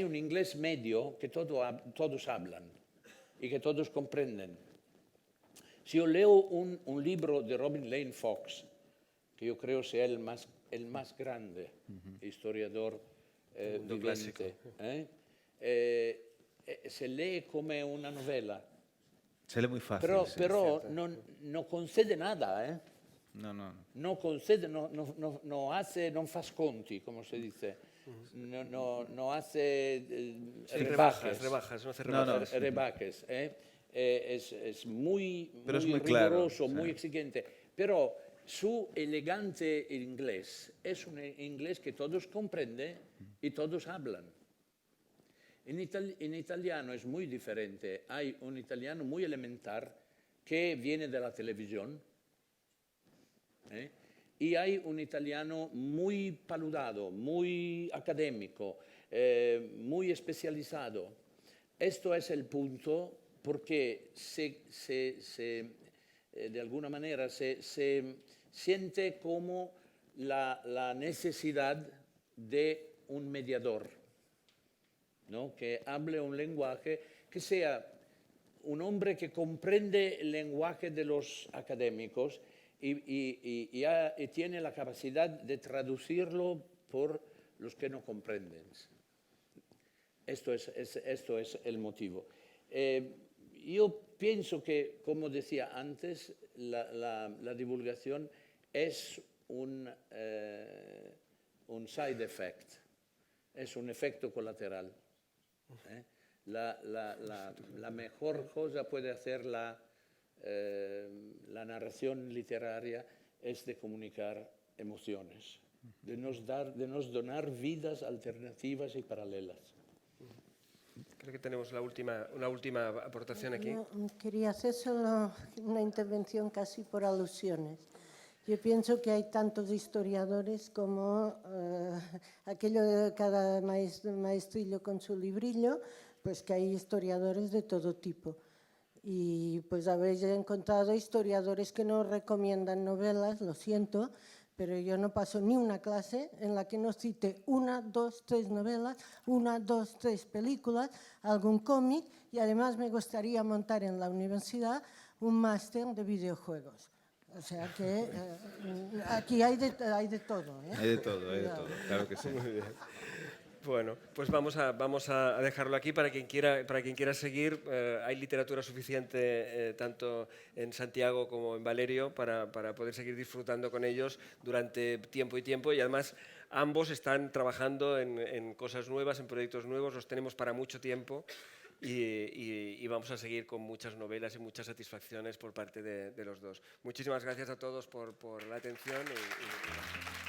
un inglés medio que todos hablan y que todos comprenden. Si yo leo un libro de Robin Lane Fox, que yo creo sea el más grande historiador viviente, se lee como una novela. Se lee muy fácil. Pero no concede nada, ¿eh? No concede, non fa sconti, como se dice. No hace rebajes. No hace rebajas. Rebajes, es muy claro, riguroso, muy exigente. Pero su elegante inglés es un inglés que todos comprenden y todos hablan. En italiano es muy diferente. Hay un italiano muy elemental que viene de la televisión, y hay un italiano muy paludado, muy académico, muy especializado. Esto es el punto porque de alguna manera se siente como la necesidad de un mediador, ¿no? Que hable un lenguaje, que sea un hombre que comprende el lenguaje de los académicos y tiene la capacidad de traducirlo por los que no comprenden. Esto es el motivo. Yo pienso que, como decía antes, la divulgación es un side effect, es un efecto colateral. La mejor cosa puede hacer la narración literaria es de comunicar emociones, de nos donar vidas alternativas y paralelas. Creo que tenemos una última aportación aquí. Yo quería hacer solo una intervención casi por alusiones. Yo pienso que hay tantos historiadores como aquello de cada maestrillo con su librillo, pues que hay historiadores de todo tipo. Y pues habéis encontrado historiadores que no recomiendan novelas, lo siento, pero yo no paso ni una clase en la que no cite 1, 2, 3 novelas, 1, 2, 3 películas, algún cómic, y además me gustaría montar en la universidad un máster de videojuegos. O sea que aquí hay de todo. Hay de todo, claro que sí. Muy bien. Bueno, pues vamos a dejarlo aquí para quien quiera seguir. Hay literatura suficiente tanto en Santiago como en Valerio para poder seguir disfrutando con ellos durante tiempo y tiempo, y además ambos están trabajando en cosas nuevas, en proyectos nuevos, los tenemos para mucho tiempo y vamos a seguir con muchas novelas y muchas satisfacciones por parte de los dos. Muchísimas gracias a todos por la atención y